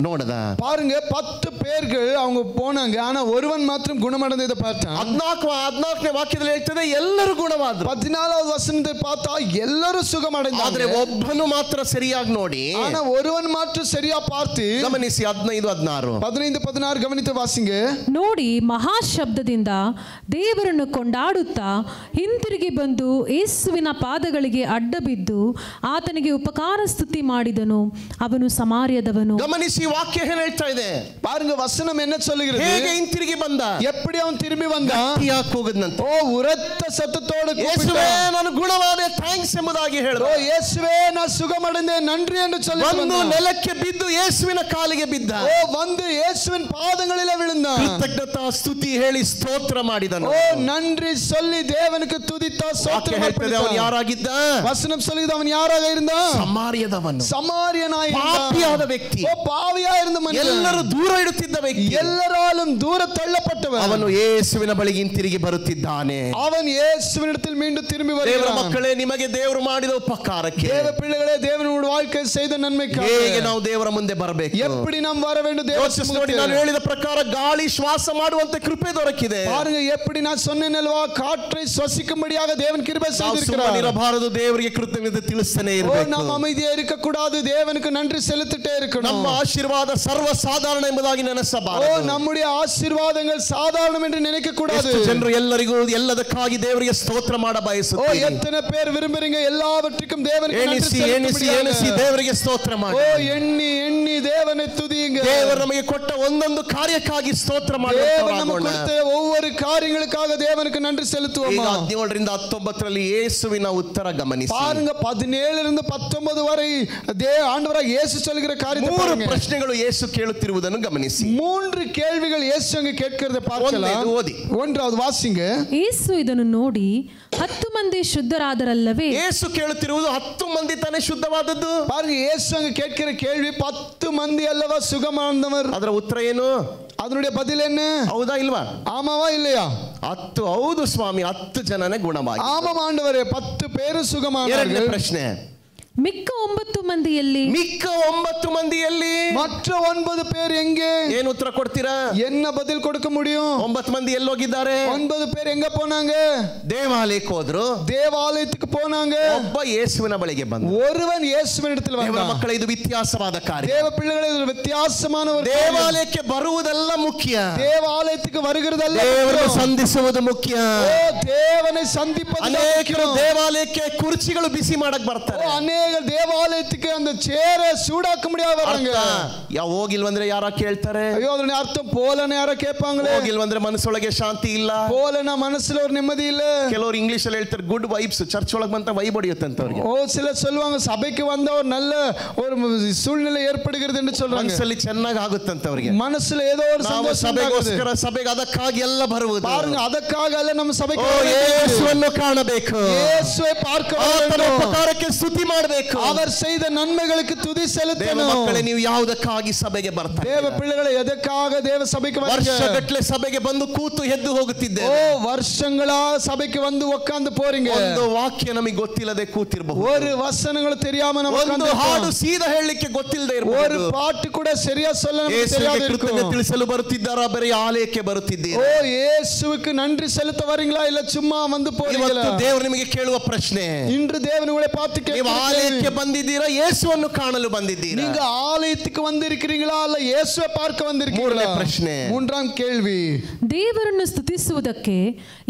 ನೋಡದ. பாருங்க, 10 பேர்கள் அவங்க போனாங்க, ஆனா ஒருவன் மாத்திரம் குணமடைந்ததை பார்த்தான். 14ನೇ ವಾಕ್ಯದಲ್ಲಿ ಹೇಳ್ತದೆ ಎಲ್ಲರೂ ಗುಣವಾದ್ರು. 14வது வசனத்தை பார்த்தா எல்லாரும் சுகமடைந்தாங்க. ಆದ್ರೆ ಒಬ್ಬನು ಮಾತ್ರ ಸರಿಯಾಗಿ ನೋಡಿ, ஆனா ஒருவன் மாத்திரம் சரியா பார்த்து. ಗಮನಿಸಿ 15 16 கவனித்து வாசிங்க. ನೋಡಿ ಮಹಾಶಬ್ದದಿಂದ ದೇವರನ್ನು ಕೊಂಡಾಡುತ್ತಾ ಹಿಂತಿರುಗಿ ಬಂದು ಯೇಸುವಿನ ಪಾದಗಳಿಗೆ ಅಡ್ಡ ಬಿದ್ದು ಆತನಿಗೆ ಉಪಕಾರ ಸ್ತುತಿ ಮಾಡಿದನು. ಅವನು ಸಮಾರ್ಯದವನು. ಗಮನಿಸಿ ವಾಕ್ಯ ಏನು ಹೇಳ್ತಾ ಇದೆ பாருங்க, வசனம் என்ன சொல்லுகிறது. ಹೇಗೆ ಹಿಂತಿರುಗಿ ಬಂದ, எப்படி அவன் திரும்பி வந்தான். ಗಟ್ಟಿಯಾಗಿ ಕೂಗಿದ್ನಂತೆ. ஓ உரத்த சத்தத்தோடு ಯೇಸುವೇ ನಾನು ಗುಣವಾದೆ ಥ್ಯಾಂಕ್ಸ್ ಎಂಬುದಾಗಿ ಹೇಳಿದ. ஓ ಯೇಸುவே நான் சுகமடைந்தேன் நன்றி என்று சொல்லி ಒಂದು ನೆಲಕ್ಕೆ ಬಿದ್ದು ಯೇಸುವಿನ ಕಾಲಿಗೆ ಬಿದ್ದ. ஓ வந்து இயேசுவின் பாதங்களிலே விழுந்தான். ಕೃತಜ್ಞತಾ ಸ್ತುತಿ ಹೇಳಿ ಸ್ತೋತ್ರ ಮಾಡಿದನು. ஓ நன்றி சொல்லி தேவனுக்கு துதித்தா ಸ್ತೋತ್ರ ಹೇಳ್ತದೆ ಅವನು ಯಾರಾಗಿದ್ದ. வசனம் சொல்லுது அவன் யாராக இருந்தான். ಸಮಾರ್ಯದವನು, சமாரியனாய் ಪಾಪಿಯಾದ ವ್ಯಕ್ತಿ, ஓ பாவியாய் இருந்த மனிதன், ಎಲ್ಲರೂ ದೂರ ಇಡುತ್ತಿದ್ದ ವ್ಯಕ್ತಿ, ಎಲ್ಲರಾலும் ದೂರ ತಳ್ಳப்பட்டவன். ಅವನು ಯೇಸುವಿನ ಬಳಿಗೆ ಹಿಂತಿರುಗಿ ಬರುತ್ತಿದ್ದಾನೆ. அவன் இயேசுவினிடத்தில் மீண்டும் திரும்பி ದೇವರ வருகிறான். ಮಕ್ಕಳೇ, ನಿಮಗೆ ದೇವರು ಮಾಡಿದ ಉಪಕಾರಕ್ಕೆ, தேவ பிள்ளைகளே, தேவனுடைய வாழ்க்கை செய்த நன்மைக்காக ಹೇಗೆ ನಾವು ದೇವರ ಮುಂದೆ ಬರಬೇಕು, எப்படி நாம் வர வேண்டும். ನೋಡಿ, ನಾನು ಹೇಳಿದ ಪ್ರಕಾರ ಗಾಳಿ ಶ್ವಾಸ ಮಾಡುವಂತೆ ಕೃಪೆ ದೊರಕಿದೆ. பாருங்க, எப்படி நான் சொன்னேன் அல்லவா, காற்றை சுவாசிக்கும்படியாக தேவன் கிருபை செய்திருக்கிறார். ಇರಬಾರದು, ದೇವರಿಗೆ ಕೃತಜ್ಞತೆ ತಿಳಿಸ್ತಾನೆ ಇರಬೇಕು. நாம் அமைதியா இருக்க கூடாது, தேவனுக்கு நன்றி செலுத்திட்டே இருக்கணும். ನಮ್ಮ ಆಶೀರ್ವಾದ ಸರ್ವ ಸಾಧಾರಣ ಎಂಬುದಾಗಿ ನೆನೆಸಬಾರದು. நம்முடைய ஆசீர்வாதங்கள் சாதாரணம் என்று நினைக்க கூடாது. ಜನರು ಎಲ್ಲರಿಗೂ ಎಲ್ಲದಕ್ಕಾಗಿ ದೇವರಿಗೆ ಸ್ತೋತ್ರ ಮಾಡ ಬಯಸುತ್ತಾರೆ. எத்தனை பேர் விரும்புறீங்க எல்லாவற்றுக்கும் தேவனுக்கு நன்றி ಎಣಿಸಿ ದೇವರಿಗೆ ಸ್ತೋತ್ರ ಮಾಡಿ. எண்ணி தேவனை துதியுங்க. ದೇವರು ನಮಗೆ ಕೊಟ್ಟ ಒಂದೊಂದು ಕಾರ್ಯಕ್ಕಾಗಿ ಸ್ತೋತ್ರ ಮಾಡಿ. ஒவ்வொரு காரியங்களுக்காக தேவனுக்கு நன்றி செலுத்துவோம். 17ರಿಂದ 19ರಲ್ಲಿ ಯೇಸುವಿನ ಉತ್ತರ ಗಮನಿಸಿ. பாருங்க, 17ರಿಂದ 19 வரை ஆண்டவராகிய இயேசு சொல்கிற காரியத்தை பாருங்க. 3 ಪ್ರಶ್ನೆಗಳು ಯೇಸು ಕೇಳುತ್ತಿರುವುದನ್ನು ಗಮನಿಸಿ. 3 ಕೇಳ್விகள் இயேசு அங்க கேட்கிறதை பார்க்கலாம். ಓದಿ. 1வது வாசிங்க. ಯೇಸು ಇದನ್ನು ನೋಡಿ 10 ಮಂದಿ ಶುದ್ಧರಾದರಲ್ಲವೇ. ಯೇಸು ಕೇಳುತ್ತಿರುವುದು 10 ಮಂದಿ ತಾನೇ ಶುದ್ಧವಾದದ್ದು. பாருங்க, இயேசு அங்க கேட்கிற கேள்வி 10 ಮಂದಿ அல்லவா சுகமானவர். ಅದರ ಉತ್ತರ ಏನು? அதனுடைய பதில் என்ன? ಹೌದಾ ಇಲ್ವಾ? ஆமாவா இல்லையா? 10 ಹೌದು ಸ್ವಾಮಿ, 10 ಜನನೇ ಗುಣವಾಗಿ. ஆமாம் ஆண்டவரೇ, 10 பேரு சுகமானார்கள். ಎರಡನೇ ಪ್ರಶ್ನೆ, ಮಿಕ್ಕ 9 ಮಂದಿಯಲ್ಲಿ மற்ற 9 பேர் எங்கே? ಏನು ಉತ್ತರ ಕೊಡ್ತೀರಾ? என்ன பதில் கொடுக்க முடியும்? 9 ಮಂದಿ ಎಲ್ಲಿ ಹೋಗಿದ್ದಾರೆ? 9 பேர் எங்க போனாங்க? ದೇವಾಲಯಕ್ಕೆ ಹೋದ್ರು. தேவாலயத்துக்கு போனாங்க. ಒಬ್ಬ ಯೇಸುವಿನ ಬಳಿಗೆ ಬಂದ. ஒருவன் இயேசுவினிடத்தில் ದೇವರ வந்தான். ಮಕ್ಕಳೇ, ಇದು ವ್ಯತ್ಯಾಸವಾದ ಕಾರ್ಯ. தேவ பிள்ளைகளே, இது வித்தியாசமான ஒரு காரியம். ದೇವಾಲಯಕ್ಕೆ ಬರುವುದೆಲ್ಲ ಮುಖ್ಯ. தேவாலயத்துக்கு வருகிறதல்ல, ದೇವರನ್ನು ಸಂಧಿಸುವುದು ಮುಖ್ಯ. தேவனை சந்திப்பது ಅನೇಕರು ದೇವಾಲಯಕ್ಕೆ ಕುರ್ಚಿಗಳು ಬಿಸಿ ಮಾಡಕ್ ಬರ್ತಾರೆ. ಅನೇಕ ದೇವಾಲಯಕ್ಕೆ அந்த சேர சூடாக்க முடியாத வராங்க. ಹೋಗಿಲ್ವಂದ್ರೆ ಯಾರ ಕೇಳ್ತಾರೆ? ಅಯ್ಯೋ, ಅದರ ಅರ್ಥ போலನೆ ಯಾರ ಕೇಳ್ಪಾಂಗಲೇ. ಹೋಗಿಲ್ವಂದ್ರೆ ಮನಸ್ಸೊಳಗೆ ಶಾಂತಿ ಇಲ್ಲ, போலನ ಮನಸ್ಸಲ್ಲಿ ஒரு நிம்மதி ಇಲ್ಲ. ಕೆಲವರು ಇಂಗ್ಲಿಷ್ ಅಲ್ಲಿ ಹೇಳ್ತಾರೆ ಗುಡ್ ವೈಬ್ಸ್, ಚರ್ಚ್ ಒಳಗೆ ಬಂತ ವೈಬ್ ಹೊಡೆಯುತ್ತಂತ ಅವ್ರಿಗೆ. சிலர் சொல்லுவாங்க சபைக்கு வந்த ஒரு நல்ல ஒரு சூழ்நிலை ஏற்படுகிறது என்று சொல்றாங்க. ಮನಸ್ಸಲ್ಲಿ ಚೆನ್ನಾಗಿ ಆಗುತ್ತಂತ ಅವರಿಗೆ. ಮನಸ್ಸಲ್ಲಿ ಏதೋ ஒரு ಸಂತೋಷ ಸಭೆಗೋಸ್ಕರ, ಸಭೆಗೆ ಅದಕ್ಕಾಗಿ ಎಲ್ಲ ಬರುವುದು. பாருங்க, ಅದಕ್ಕಾಗಿ ಅಲ್ಲ ನಮ್ಮ ಸಭೆಗೆ ಯೇಸುವನ್ನು ಕಾಣಬೇಕು, ಯೇಸುவை பார்க்க வேண்டும், ಆತನ ಉಪಕಾರಕ್ಕೆ ಸ್ತುತಿ ಮಾಡಬೇಕು, அவர் செய்த நன்மைகளுக்கு துதி செலுத்தணும். ಮಕ್ಕಳೇ, ನೀವು ಯಾವುದಕ್ಕಾಗಿ ಸಭೆಗೆ ಬರ್ತಾರೆ? ದೇವ ಪಿಳ್ಳೆಗಳೇ, ಎದಕ್ಕಾಗ ದೇವ ಸಭೆಗೆ ವರ್ಷಗಟ್ಟಲೆ ಸಭೆಗೆ ಬಂದು ಕೂತು ಎದ್ದು ಹೋಗುತ್ತಿದ್ದೇವೆ. ವರ್ಷங்களா ಸಭೆಗೆ வந்து உட்கார்ந்து போறீங்க. ಒಂದು ವಾಕ್ಯ ನಮಗೆ ಗೊತ್ತಿಲ್ಲದೆ ಕೂತಿರಬಹುದು, ஒரு ವಚನಗಳು தெரியாம நம்ம ಒಂದು ಹಾಡು ಸೀದಾ ಹೇಳಲಿಕ್ಕೆ ಗೊತ್ತಿಲ್ಲದೆ ಇರಬಹುದು, ஒரு பாட்டு கூட சரியா சொல்ல தெரியாத இருக்கும். ತಿಳಿಸಲು ಬರುತ್ತಿದ್ದಾರಾ, ಬರೀ ಆಲಯಕ್ಕೆ ಬರುತ್ತಿದ್ದೀರಾ? ಯೇಸುவுக்கு நன்றி செலுத்த வரீங்களா, இல்ல சும்மா வந்து போறீங்களா? ದೇವರು ನಿಮಗೆ ಕೇಳುವ ಪ್ರಶ್ನೆ, இன்று தேவன் உங்களை பார்த்து ನೀವು ಆಲಯಕ್ಕೆ ಬಂದಿದ್ದೀರಾ, ಯೇಸುವನ್ನು ಕಾಣಲು ಬಂದಿದ್ದೀರಾ? நீங்க ஆலயத்துக்கு வந்திருக்கிறீங்களா, இல்ல இயேசுவை பார்க்க வந்திருக்கிறீங்களா? ಪ್ರಶ್ನೆ. ಮೂರನೇ ಕೇಳ್ವಿ, ದೇವರನ್ನು ಸ್ತುತಿಸುವುದಕ್ಕೆ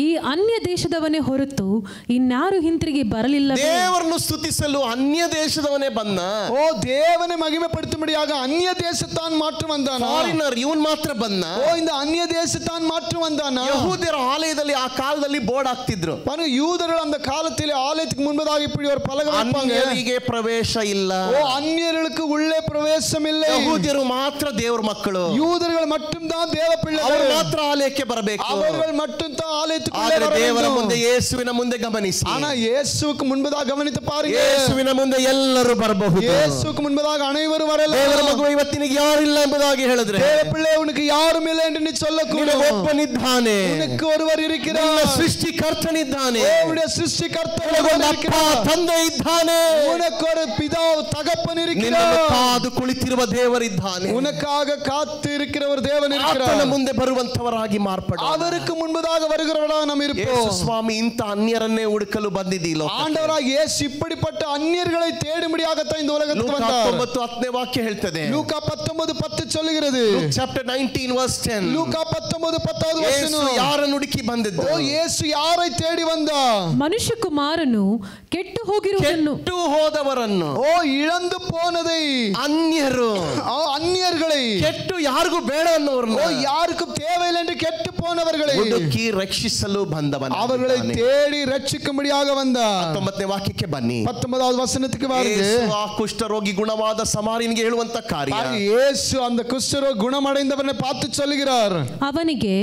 ಈ ಅನ್ಯ ದೇಶದವನೇ ಹೊರತು ಇನ್ಯಾರು ಹಿಂತಿರುಗಿ ಬರಲಿಲ್ಲ. ದೇವರನ್ನು ಸ್ತುತಿಸಲು ಅನ್ಯ ದೇಶದವನೇ ಬಂದ. தேவனை மகிமைப்படுத்தும்படியாக அந்நிய தேசத்தான் மாற்றம் வந்தானா? ಫಾರಿನರ್ ಇವನ್ ಮಾತ್ರ ಬಂದ. இந்த அந்நிய தேசத்தான் மாற்றம் வந்தானா? ಯಹೂದ್ಯರ ಆಲಯದಲ್ಲಿ ಆ ಕಾಲದಲ್ಲಿ ಬೋರ್ಡ್ ಹಾಕ್ತಿದ್ರು. யூதர்கள் அந்த காலத்தில் ஆலயத்துக்கு முன்பதாக இப்படி ஒரு பலகை வைப்பாங்க, ಅನ್ಯರಿಗೆ ಪ್ರವೇಶ ಇಲ್ಲ. அந்நியர்களுக்கு உள்ளே பிரவேசம் இல்லை, ಯಹೂದ್ಯರು ಮಾತ್ರ ದೇವರ ಮಕ್ಕಳು, யூதர்கள் மட்டும் தான் தேவ பிள்ளைகள், ಅವರು ಮಾತ್ರ ಆಲಯಕ್ಕೆ ಬರಬೇಕು, அவர்கள் மட்டும் தான் ஆலயத்துக்கு உள்ளே வர வேண்டும். ದೇವರ ಮುಂದೆ, ಯೇಸುವಿನ ಮುಂದೆ ಗಮನಿಸಿ. ஆனா இயேசுவுக்கு முன்பதாக கவனித்து பாருங்க, ಯೇಸುವಿನ ಮುಂದೆ ಎಲ್ಲರೂ ಬರಬಹುದು, இயேசுவுக்கு முன்பதாக அனைவரும் வரலாம். ದೇವರ ಮಗು ಇವತ್ತಿನಿಗೆ ಯಾರಿಲ್ಲ ಎಂಬುದಾಗಿ ಹೇಳಿದ್ರೆ, தேவ பிள்ளை உனக்கு யாரும் இல்லை என்று நீ சொல்லக்கூடாது. ಒಬ್ಬನಿದ್ದಾನೆ, உனக்கு ஒருவர் இருக்கிறார், ಸೃಷ್ಟಿಕರ್ತನಿದ್ದಾನೆ, உன்னுடைய சிருஷ்டிகர்த்தர் ತಂದೆ ಇದ್ದಾನೆ, உனக்கு ஒரு பிதா தகப்பன் இருக்கிறார், ಕಾದು ಕುಳಿತಿರುವ ದೇವರಿದ್ದಾನೆ, உனக்காக காத்து இருக்கிற ஒரு தேவன் இருக்கிறார். ಆತನ ಮುಂದೆ ಬರುವಂತವರಾಗಿ ಮಾರ್ಪಡೋಣ, அவருக்கு முன்பதாக வருகிறவர்களாக நாம் இருப்போம். ಸ್ವಾಮಿ ಇಂಥ ಅನ್ಯರನ್ನೇ ಹುಡುಕಲು ಬಂದಿದ್ದೀಲೋ, ஆண்டவராக இயேசு இப்படிப்பட்ட அந்நியர்களை தேடும்படியாகத்தான் இந்த உலகத்துக்கு வந்தார். 10 ವಾಕ್ಯ ಹೇಳ್ತದೆ, லூக்கா 19:10 சொல்லுகிறது. chapter 19 verse 10. லூக்கா 19:10 ಯೇಸು ಯಾರನ್ನು ಹುಡುಕಿ ಬಂದಿದ್ದು? ಯೇಸು ಯಾரை தேடி வந்த? ಮನುಷ್ಯ ಕುಮಾರನು ಕೆಟ್ಟು ಹೋಗಿರುವುದನ್ನು, ಕೆಟ್ಟು ಹೋದವರನ್ನು, ಇಳಂದು போனதை, ಅನ್ಯರು, ಅನ್ಯர்களை, ಕೆಟ್ಟು ಯಾರಿಗೂ ಬೇಡ ಅನ್ನೋರನ್ನು, யாருக்கும் தேவையில்லை என்று ಕೆಟ್ಟು போனவர்களை ಹುಡುಕಿ ರಕ್ಷಿಸಲು ಬಂದವನು, அவர்களை தேடி ரட்சிக்கும்படியாக வந்தார். 19ನೇ ವಾಕ್ಯಕ್ಕೆ ಬನ್ನಿ, 19வது வசனத்துக்கு வாருங்க. ಯೇಸು ಆ ಕುಷ್ಠರೋಗಿ ಗುಣವಾದ ಸಮಾರ್ಯನಿಗೆ ಹೇಳುವಂತ ಕಾರ್ಯ, ಯೇಸು அந்த குஷ்டரோக குணமடைந்தவனை பார்த்து சொல்லுகிறார், ಅವನಿಗೆ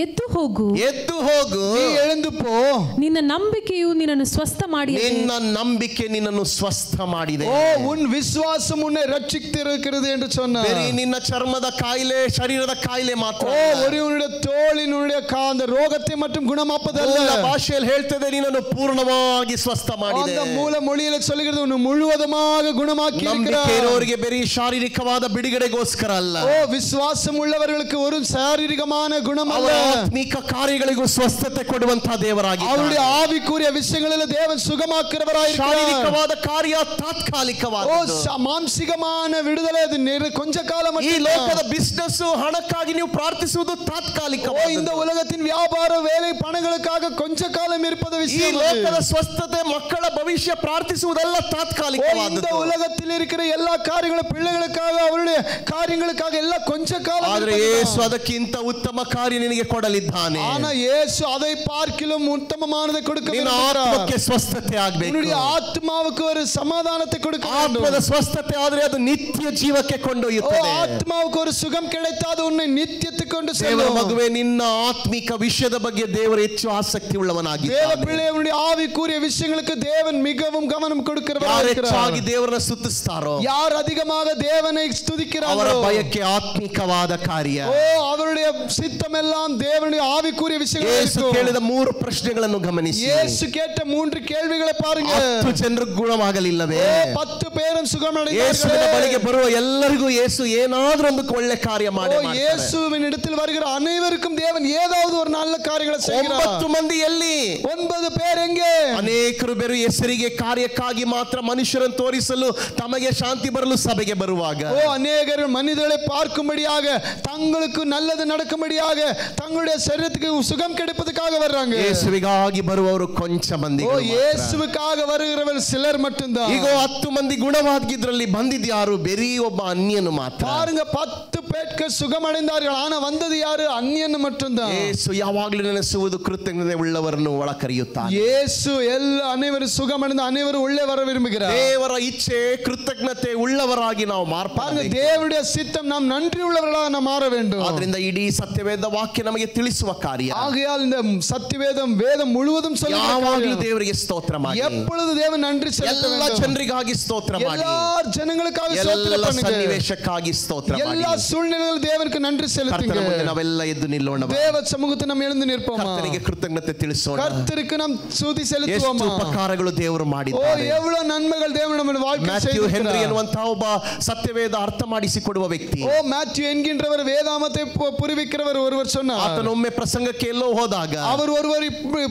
ಎದ್ದು ಹೋಗು, ಎದ್ದು ಹೋಗು, நீ எழுந்து போ, ನಿನ್ನ ನಂಬಿಕೆಯು ನಿನ್ನನ್ನು ಸ್ವಸ್ಥ ಮಾಡಿದೆ, ನಿನ್ನ ನಂಬಿಕೆ ನಿನ್ನನ್ನು ಸ್ವಸ್ಥ ಮಾಡಿದೆ, உன் விசுவாசம் உன்னை ரட்சித்திருக்கிறது என்று சொன்னார். ಬರೀ ನಿನ್ನ ಚರ್ಮದ ಕಾಯಿಲೆ, ಶರೀರದ ಕಾಯಿಲೆ ಮಾತ್ರ, ஒருவனுடைய தோலினுடைய அந்த ரோகத்தை மட்டும் குணமாப்பதல்ல, ಭಾಷೆಯಲ್ಲಿ ಹೇಳ್ತದೆ ನಿನ್ನನ್ನು ಪೂರ್ಣವಾಗಿ ಸ್ವಸ್ಥ ಮಾಡಿದೆ. அந்த மூல மொழியில சொல்லுகிறது உன்னை முழுவதுமாக குணமாக்கி இருக்கிறார். ನಂಬಿಕೆಯವರಿಗೆ ಬರೀ ಶಾರೀರಿಕವಾದ ಬಿಡುಗಡೆಗೋಸ್ಕರ ಅಲ್ಲ, விசுவாசம் உள்ளவர்களுக்கு ஒரு சாரீரிகமான குணம் அல்ல, ಆತ್ಮಿಕ ಕಾರ್ಯಗಳಿಗೂ ಸ್ವಸ್ಥತೆ ಕೊಡುವಂತಹ ದೇವರಾಗಿ, அவருடைய ஆவிக்குரிய விஷயங்களில் தேவன் சுகமாக்குறவராயிருக்கிறார். ಶಾರೀರಿಕವಾದ ಕಾರ್ಯ ತಾತ್ಕಾಲಿಕವಾದದ್ದು, ಮಾನಸಿಕமான ವಿಡುದಲೆ ಅದು கொஞ்ச ಕಾಲ ಈ ಲೋಕದ ಬಿಸಿನೆಸ್ ಹಣಕ್ಕಾಗಿ ನೀವು ಪ್ರಾರ್ಥಿಸುವುದು ತಾತ್ಕಾಲಿಕ. இந்த உலகத்தின் வியாபார வேலை பணங்களுக்காக கொஞ்ச காலம் இருப்பது ಈ விஷயம். ಲೋಕದ ಸ್ವಸ್ಥತೆ, ಮಕ್ಕಳ ಭವಿಷ್ಯ ಪ್ರಾರ್ಥಿಸುವುದೆಲ್ಲ ತಾತ್ಕಾಲಿಕವಾದದ್ದು. இந்த உலகத்தில் இருக்கிற எல்லா காரியங்களும் பிள்ளைகளுக்காக, அவருடைய காரியங்களுக்காக எல்லாம் கொஞ்ச காலம். ಆದರೆ ಯೇಸು ಅದಕ್ಕಿಂತ ಉತ್ತಮ ಕಾರ್ಯ ನಿನಗೆ ಕೊಡಲಿದ್ದಾನೆ. ஆனா இயேசு அதை பார்க்கிலும் உத்தமமானதை கொடுக்க விரும்புகிறார். ಆತ್ಮಕ್ಕೆ ಸ್ವಸ್ಥತೆ ಆಗಬೇಕು, உன்னுடைய ஆத்மாவுக்கு ஒரு சமாதானத்தை கொடுக்க வேண்டும். ಆತ್ಮದ ಸ್ವಸ್ಥತೆ ಆದರೆ ಅದು ನಿತ್ಯ ಜೀವಕ್ಕೆ ಕೊಂಡೊಯ್ಯುತ್ತದೆ. ஆத்மாவுக்கு ஒரு சுகம் கிடைத்தாது உன்னை நித்தியத்துக்கு கொண்டு ದೇವರ செல்லும். ಮಗುವೆ, ನಿನ್ನ ಆತ್ಮಿಕ ವಿಷಯದ ಬಗ್ಗೆ ದೇವರು ಹೆಚ್ಚು ಆಸಕ್ತಿ தேவ ಉಳ್ಳವನಾಗಿದ್ದಾನೆ. பிள்ளைகளுடைய ஆவிக்குரிய விஷயங்களுக்கு தேவன் மிகவும் கவனம் கொடுக்கிறவராக ಯಾರು இருக்கிறார். ಹೆಚ್ಚಾಗಿ ದೇವರನ್ನ ಸ್ತುತಿಸ್ತಾರೋ யார் அதிகமாக தேவனை ಅವರ ஸ்துதிக்கிறார்களோ ಬಯಕೆ ಆತ್ಮಿಕವಾದ ಕಾರ್ಯ. ஓ அவருடைய சித்தம் எல்லாம் தேவனுடைய ஆவிக்குரிய விஷயங்கள் ಯೇಸು இருக்கும். ಕೇಳಿದ 3 ಪ್ರಶ್ನೆಗಳನ್ನು ಗಮನಿಸಿ. இயேசு கேட்ட 3 கேள்விகளை பாருங்க. 10 ಜನರು ಗುಣವಾಗಲಿಲ್ಲವೇ? 10 பேரும் ಯೇಸುವಿನ சுகமடைந்தார்கள். ಬಳಿಗೆ ಬರುವ ಎಲ್ಲರಿಗೂ ಯೇಸು ಏನಾದರೂ ಒಂದು ಒಳ್ಳೆ ಕಾರ್ಯ ಮಾಡಿ ಮಾಡ್ತಾರೆ. இயேசுவின் இடத்தில் வருகிற அனைவருக்கும் தேவன் ஏதாவது ஒரு நல்ல காரியங்களை செய்கிறார். 9 ಮಂದಿ ಎಲ್ಲಿ? 9 பேர் எங்கே? ಅನೇಕರು ಬೇರೆ ಹೆಸರಿಗೆ ಕಾರ್ಯಕ್ಕಾಗಿ ಮಾತ್ರ ಮನುಷ್ಯರನ್ನು ತೋರಿಸಲು ತಮಗೆ ಶಾಂತಿ ಬರಲು ಸಭೆಗೆ ಬರುವಾಗ அநேகர் மனிதர்களை பார்க்கும்படியாக தங்களுக்கு நல்லது நடக்கும்படியாக தங்களுடைய சரீரத்துக்கு சுகம் கிடைப்பதற்காக வர்றாங்க. ಯೇಸುವಿಗಾಗಿ ಬರುವವರು ಕೊಂಚ ಮಂದಿ. இயேசுவுக்காக வருகிறவர் சிலர் மட்டும்தான். ಈಗ 10 ಮಂದಿ ಗುಣವಾಗಿದ್ರಲ್ಲಿ ಬಂದಿದ್ದು ಯಾರು? ಬೇರೆ ಒಬ್ಬ ಅನ್ಯನು ಮಾತ್ರ. பாருங்க 10 பேர்கள் சுகமடைந்தார்கள். ஆனா வந்தது யாரு? அந்நியன் மட்டும்தான். ಯೇಸು ಯಾವಾಗಲೂ ನೆನೆಸುವುದು ಕೃತಜ್ಞತೆ ಉಳ್ಳವರನ್ನು ಒಳ ಕರೆಯುತ್ತಾನೆ. இயேசு எல்லா அனைவரும் சுகமடைந்த அனைவரும் உள்ளே வர விரும்புகிறார். ದೇವರ ಇಚ್ಛೆ ಕೃತಜ್ಞತೆ ಉಳ್ಳವರಾಗಿ ನಾವು ಮಾರ್ಪಾಡಬೇಕು. தேவனுடைய சித்தம் நாம் நன்றி உள்ளவர்களாக நாம் மாற வேண்டும். ಆದ್ರಿಂದ ಇಡೀ ಸತ್ಯವೇದ ವಾಕ್ಯ ನಮಗೆ ತಿಳಿಸುವ ಕಾರ್ಯ. ஆகையால் இந்த சத்தியவேதம் வேதம் முழுவதும் சொல்லுகிற ಯಾವಾಗಲೂ ದೇವರಿಗೆ ಸ್ತೋತ್ರ ಮಾಡಿ. எப்பொழுது தேவன் நன்றி செலுத்த ಎಲ್ಲ வேண்டும். ಜನರಿಗಾಗಿ ಸ್ತೋತ್ರ ಮಾಡಿ. எல்லா ஜனங்களுக்காக ಸ್ತೋತ್ರ ಎಲ್ಲ பண்ணுங்க. ಸನ್ನಿವೇಶಕ್ಕಾಗಿ ಸ್ತೋತ್ರ ಮಾಡಿ. எல்லா சூழ்நிலைகளிலும் தேவனுக்கு நன்றி செலுத்துங்க. ಕರ್ತನ ಮುಂದೆ ನಾವೆಲ್ಲ ಎದ್ದು ನಿಲ್ಲೋಣ. தேவ சமூகத்தில் நாம் எழுந்து நிற்போமா? ಕರ್ತನಿಗೆ ಕೃತಜ್ಞತೆ ತಿಳಿಸೋಣ. கர்த்தருக்கு நாம் ஸ்துதி ಎಷ್ಟು செலுத்துவோமா? ಉಪಕಾರಗಳು ದೇವರು ஓ ಮಾಡಿದ್ದಾರೆ. எவ்வளவு நன்மைகள் தேவன் ನಮ್ಮ வாழ்க்கையில் ಮ್ಯಾಥ್ಯೂ ಹೆನ್ರಿ செய்திருக்கிறார். ಎನ್ನುವಂತಹ ಒಬ್ಬ ಸತ್ಯವೇದ ಅರ್ಥ ಮಾಡಿಸಿಕೊಡುವ ವ್ಯಕ್ತಿ. ஓ மேத்யூ என்கின்றவர் வேதாமத்தை புரிவிக்கிறவர் ஒருவர் சொன்னார். ಆತನೊಮ್ಮೆ ಪ್ರಸಂಗಕ್ಕೆ ಎಲ್ಲೋ ಹೋದಾಗ அவர் ஒருவர்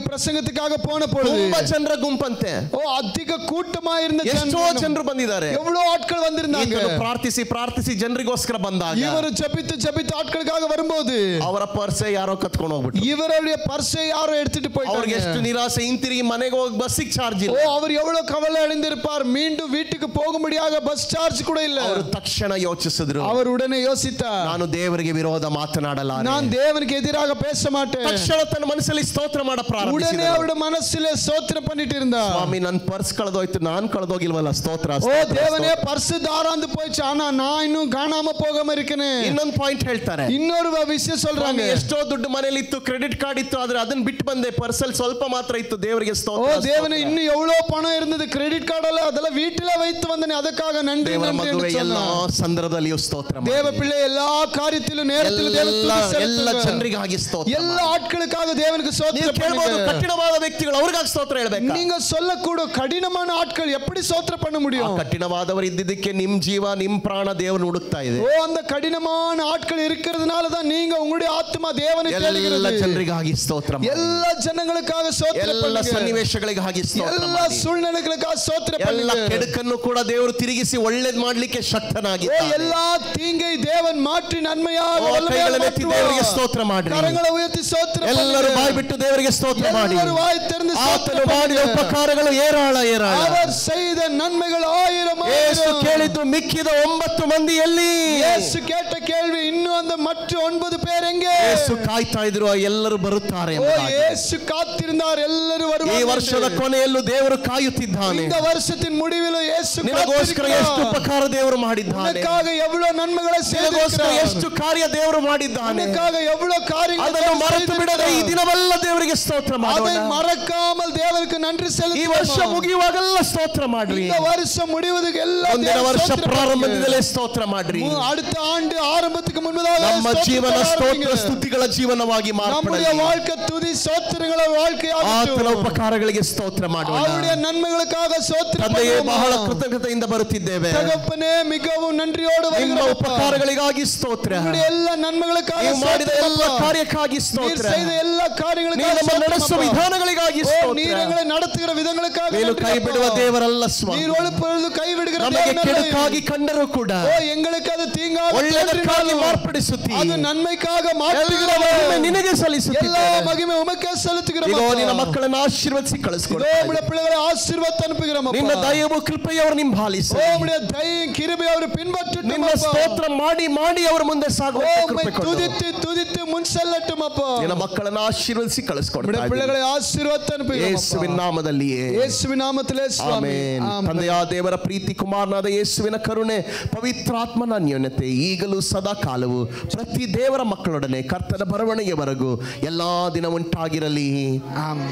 பிரசங்கத்துக்காக போன பொழுது ತುಂಬಾ ಜನರ ಗುಂಪಂತೆ. ஓ அதிக கூட்டமா இருந்த ಎಷ್ಟೋ ಜನರು ಬಂದಿದ್ದಾರೆ. எவ்வளவு ஆட்கள் வந்திருந்தாங்க. ಈತನು ಪ್ರಾರ್ಥಿಸಿ ಪ್ರಾರ್ಥಿಸಿ ಜನರಿಗೋಸ್ಕರ ಬಂದಾಗ இவர் ஜெபித்து ஆட்களுக்காக வரும்போது ಅವರ ಪರ್ಸೆ ಯಾರೋ ಕತ್ಕೊಂಡು ಹೋಗ್ಬಿಟ್ಟು இவருடைய பர்ஸை யாரோ எடுத்துட்டு ಅವ್ರಿಗೆ போயிட்டாங்க. ಎಷ್ಟು ನಿರಾಸೆ. ಹಿಂತಿರುಗಿ ಮನೆಗೆ ಹೋಗಿ ಬಸ್ಸಿಗೆ ಚಾರ್ಜ್ ஓ ಇಲ್ಲ. அவர் எவ்வளவு கவலை அடைந்திருப்பார். மீண்டும் வீட்டுக்கு போகும்படியாக பஸ் சார்ஜ் கூட இல்ல. ಅವರು ತಕ್ಷಣ ಯೋಚಿಸಿದ್ರು, அவர் உடனே யோசித்தார், ನಾನು ದೇವರಿಗೆ ವಿರೋಧ ಮಾತನಾಡಲಾರೆ. நான் தேவனுக்கு எதிராக பேச மாட்டேன். ತಕ್ಷಣ ತನ್ನ ಮನಸ್ಸಲ್ಲಿ ಸ್ತೋತ್ರ ಮಾಡ உடனே ಪ್ರಾರಂಭಿಸಿದ. அவருடைய மனசுல ஸ்தோத்திரம் பண்ணிட்டு இருந்தார். ಸ್ವಾಮಿ, ನನ್ನ ಪರ್ಸ್ ಕಳೆದೋಯ್ತು, ನಾನು ಕಳೆದೋಗಿಲ್ವಲ್ಲ, ಸ್ತೋತ್ರ. ஓ தேவனே பர்ஸ் தாராந்து போயிச்சு, ஆனா நான் இன்னும் காணாம போகாம இருக்கேனே. ಇನ್ನೊಂದು ಪಾಯಿಂಟ್ ಹೇಳ್ತಾರೆ. இன்னொரு விஷயம் சொல்றாங்க. ಎಷ್ಟೋ ದುಡ್ಡು ಮನೇಲಿ ಇತ್ತು, ಕ್ರೆಡಿಟ್ ಕಾರ್ಡ್ ಇತ್ತು, ಆದ್ರೆ ಅದನ್ನ ಬಿಟ್ಟು ಬಂದೆ, ಪರ್ಸಲ್ಲಿ ಸ್ವಲ್ಪ ಮಾತ್ರ ಇತ್ತು, ದೇವರಿಗೆ ஓ ಸ್ತೋತ್ರ. தேவனே இன்னும் எவ்வளவு பணம் இருந்தது, கிரெடிட் கார்டுல அதெல்லாம் வீட்டில வைத்து வந்தனே, ಅದಕ್ಕಾக நன்றி ದೇವರ நன்றி ಮಗುವೆ என்று ಎಲ್ಲಾ சொன்னார். ಸಂದರ್ಭದಲ್ಲಿಯೂ ಸ್ತೋತ್ರ ಮಾಡಿ. தேவ பிள்ளை எல்லா காரியத்திலும் நேரத்திலும் தேவனுக்கு ಎಲ್ಲ துதி செலுத்துங்க. ಜನರಿಗಾಗಿ ಸ್ತೋತ್ರ எல்லா ಮಾಡಿ. ஆட்களுக்காக தேவனுக்கு ನೀವು ஸ்தோத்திரம் ಕೇಳಬಹುದು, பண்ணுங்க. ಕಠಿಣವಾದ ವ್ಯಕ್ತಿಗಳು ಅವ್ರಿಗಾಗಿ ಸ್ತೋತ್ರ ಹೇಳ್ಬೇಕು. நீங்க சொல்லக்கூட கடினமான ஆட்கள் எப்படி ஸ்தோத்திரம் பண்ண முடியும்? ಕಠಿಣವಾದವರು ಇದ್ದಿದ್ದಕ್ಕೆ ನಿಮ್ ಜೀವ ನಿಮ್ ಪ್ರಾಣ ದೇವರನ್ನು ಹುಡುಕ್ತಾ ಇದೆ. ஓ அந்த கடினமான ஆட்கள் இருக்கிறதுனால தான் நீங்க உங்களுடைய ஆத்மா தேவனை ಎಲ್ಲ தேடுகிறது. ಜನರಿಗಾಗಿ ಸ್ತೋತ್ರ ಮಾಡಿ. எல்லா ஜனங்களுக்காக ஸ்தோத்திரம் ಎಲ್ಲ பண்ணுங்க. ಸನ್ನಿವೇಶಗಳಿಗಾಗಿ ಸ್ತೋತ್ರ எல்லா ಮಾಡಿ. சூழ்நிலைகளுக்காக ஸ்தோத்திரம் ಎಲ್ಲ பண்ணுங்க. ಕೆಡುಕನ್ನು ಕೂಡ ದೇವರು ತಿರುಗಿಸಿ ಒಳ್ಳೇದ್ ಮಾಡ್ಲಿಕ್ಕೆ ஓ ಶಕ್ತನಾಗಿದ್ದಾನೆ. எல்லா தீங்கை தேவன் மாற்றி நன்மையாக ಓ, வல்லமையாக ಕೈಗಳನ್ನು ಎತ್ತಿ மாற்றுவார். ದೇವರಿಗೆ ಸ್ತೋತ್ರ ಮಾಡ್ರಿ. கரங்களை உயர்த்தி ஸ்தோத்திரம் ಎಲ್ಲರೂ பண்ணுங்க. ಬಾಯಿ ಬಿಟ್ಟು ದೇವರಿಗೆ ಸ್ತೋತ್ರ ಮಾಡಿ. ಎಲ್ಲರೂ வாய் திறந்து ಆತನು ஸ்தோத்திரம் ಮಾಡಿದ பண்ணுங்க. ಉಪಕಾರಗಳು ಏರಾಳ ಏರಾಳ. அவர் செய்த நன்மைகள் ஆயிரம் ಯೇಸು ஆயிரம். ಕೇಳಿದ್ದು ಮಿಕ್ಕಿದ 9 ಮಂದಿ ಎಲ್ಲಿ? இயேசு கேட்ட கேள்வி, இன்னும் அந்த மற்ற 9 பேர் எங்கே? ಯೇಸು ಕಾಯ್ತಾ ಇದ್ರು, ಎಲ್ಲರೂ ಬರುತ್ತಾರೆ ஓ ಎಂಬುದಾಗಿ. இயேசு காத்திருந்தார், ಎಲ್ಲರೂ ಈ வருவார்கள். ವರ್ಷದ ಕೊನೆಯಲ್ಲೂ ದೇವರು ಕಾಯುತ್ತಿದ್ದಾನೆ. இந்த வருஷத்தின் முடிவிலும் இயேசு ನಿನಗೋಸ್ಕರ ಎಷ್ಟು காத்திருக்கிறார். ಉಪಕಾರ ದೇವರು ಮಾಡಿದ್ದಾನೆ. உனக்காக எவ்வளவு நன்மைகளை ನಿನಗೋಸ್ಕರ செய்திருக்கிறார். ಎಷ್ಟು ಕಾರ್ಯ ದೇವರು ಮಾಡಿದ್ದಾನೆ. உனக்காக எவ்வளவு காரியங்களை ಅದನ್ನು ಮರೆತು ಬಿಡದೆ ಈ செய்திருக்கிறார். ದಿನವೆಲ್ಲ ದೇವರಿಗೆ ಸ್ತೋತ್ರ அதை ಮಾಡೋಣ. மறக்காமல் தேவனுக்கு நன்றி ಈ ವರ್ಷ செலுத்துவோம். ಮುಗಿಯುವಾಗೆಲ್ಲ ಸ್ತೋತ್ರ ಮಾಡ್ರಿ. இந்த வருஷம் முடிவதுக்கு எல்லாம் ಮುಂದಿನ ವರ್ಷ ಸ್ತೋತ್ರ ಪ್ರಾರಂಭದಿಂದಲೇ பண்ணுங்க. ಸ್ತೋತ್ರ ಮಾಡ್ರಿ. அடுத்த ஆண்டு ஆரம்பத்துக்கு முன்பதாக ನಮ್ಮ ಜೀವನ ಸ್ತೋತ್ರ ಸ್ತೋತ್ರ ஆரம்பிங்க. ಸ್ತುತಿಗಳ ಜೀವನವಾಗಿ நம்முடைய ಮಾರ್ಪಡಲಿ. வாழ்க்கை துதி சோத்திரங்கள ಆತನ வாழ்க்கையாகட்டும். ಉಪಕಾರಗಳಿಗೆ ಸ್ತೋತ್ರ ಮಾಡೋಣ. அவருடைய நன்மைகளுக்காக சோத்திரம் ತಂದೆಯೇ, பண்ணுவோமா? ಬಹಳ ಕೃತಜ್ಞತೆಯಿಂದ ಬರುತ್ತಿದ್ದೇವೆ. தகப்பனே மிகவும் நன்றியோடு ನಿಮ್ಮ வருகிறோம். ಉಪಕಾರಗಳಿಗಾಗಿ ಸ್ತೋತ್ರ. உங்களுடைய எல்லா நன்மைகளுக்காக ನೀವು ಮಾಡಿದ ಸ್ತೋத்திரம் ಎಲ್ಲ அப்பா. ಕಾರ್ಯಕ್ಕಾಗಿ நீர் ಸ್ತೋತ್ರ. செய்த எல்லா ನೀವು காரியங்களுக்காக ನಮ್ಮ ಸ್ತೋத்திரம் ನಡೆಸುವ அப்பா. ವಿಧಾನಗಳಿಗಾಗಿ ஓ, ಸ್ತೋತ್ರ. நீர் எங்களை நடத்துகிற விதங்களுக்காக ನೀನು நன்றி ಕೈ அப்பா. ಬಿಡುವ ದೇವರಲ್ಲ ಸ್ವಾಮಿ. நீர் ஒழுப்பொழுது கைவிடுகிற ನಮಗೆ தேவனல்ல. ಕೆಡುಕಾಗಿ ಕಂಡರೂ ಕೂಡ ஓ எங்களுக்கு அது தீங்காக ಒಳ್ಳೆಯದಕ್ಕಾಗಿ தோன்றினாலும் ಮಾರ್ಪಡಿಸುತ್ತಿ. அது நன்மைக்காக ಎಲ್ಲ மாற்றுகிறவர். ಮಹಿಮೆ ನಿನಗೆ ನಿನಗೆ எல்லா ಸಲ್ಲಿಸುತ್ತೇವೆ. மகிமை உமக்கே செலுத்துகிறோம். ಈಗ ನಿನ್ನ ಮಕ್ಕಳನ್ನು ಆಶೀರ್ವದಿಸಿ ಕಳಿಸಿಕೊಡು. உம்முடைய பிள்ளைகளை ஆசீர்வாத அனுப்புகிறோம். ನಿನ್ನ ದಯವು ಕೃಪೆಯು ಅವರು ಹಿಂಬಾಲಿಸಿ. உம்முடைய தயையும் கிருபையும் அவர் பின்பற்றட்டும். ನಿನ್ನ ಸ್ತೋತ್ರ ಮಾಡಿ ಮಾಡಿ ಅವರ ಮುಂದೆ ಸಾಗುವಂತೆ ಕೃಪೆ ಕೊಡು. துதித்து துதித்து முன் செல்லட்டும் அப்பா. ನಿನ್ನ ಮಕ್ಕಳನ್ನು ಆಶೀರ್ವದಿಸಿ ಕಳಿಸಿಕೊಡು. உம்முடைய பிள்ளைகளை ஆசீர்வாத அனுப்புகிறோம். ಯೇಸುವಿನ ನಾಮದಲ್ಲಿಯೇ. ಯೇಸುವಿನ ನಾಮದಲ್ಲಿ ಸ್ವಾಮಿ. ಆಮೆನ್. ತಂದೆಯಾದ ದೇವರ ಪ್ರೀತಿ, ಕುಮಾರನಾದ ಯೇಸುವಿನ ಕರುಣೆ, ಪವಿತ್ರಾತ್ಮನ ಅನ್ಯೋನ್ಯತೆ ಈಗಲೂ ಸದಾ ಕಾಲವು ಪ್ರತಿ ದೇವರ ಮಕ್ಕಳೊಡನೆ ಕರ್ತನ ಬರವಣಿಗೆವರೆಗೂ ಎಲ್ಲಾ ದಿನ ಉಂಟಾಗಿರಲಿ.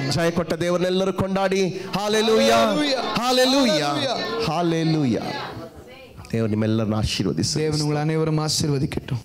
ಜಯ ಕೊಟ್ಟ ದೇವರನ್ನೆಲ್ಲರೂ ಕೊಂಡಾಡಿ ಹಾಲೆಲೂಯಾ, ಹಾಲೆಲೂಯಾ, ಹಾಲೆಲೂಯಾ. ದೇವರು ನಿಮ್ಮೆಲ್ಲರನ್ನು ಆಶೀರ್ವದಿಸಿ. தேவன் உங்கள் அனைவரும் ஆசீர்வதிக்கட்டும்.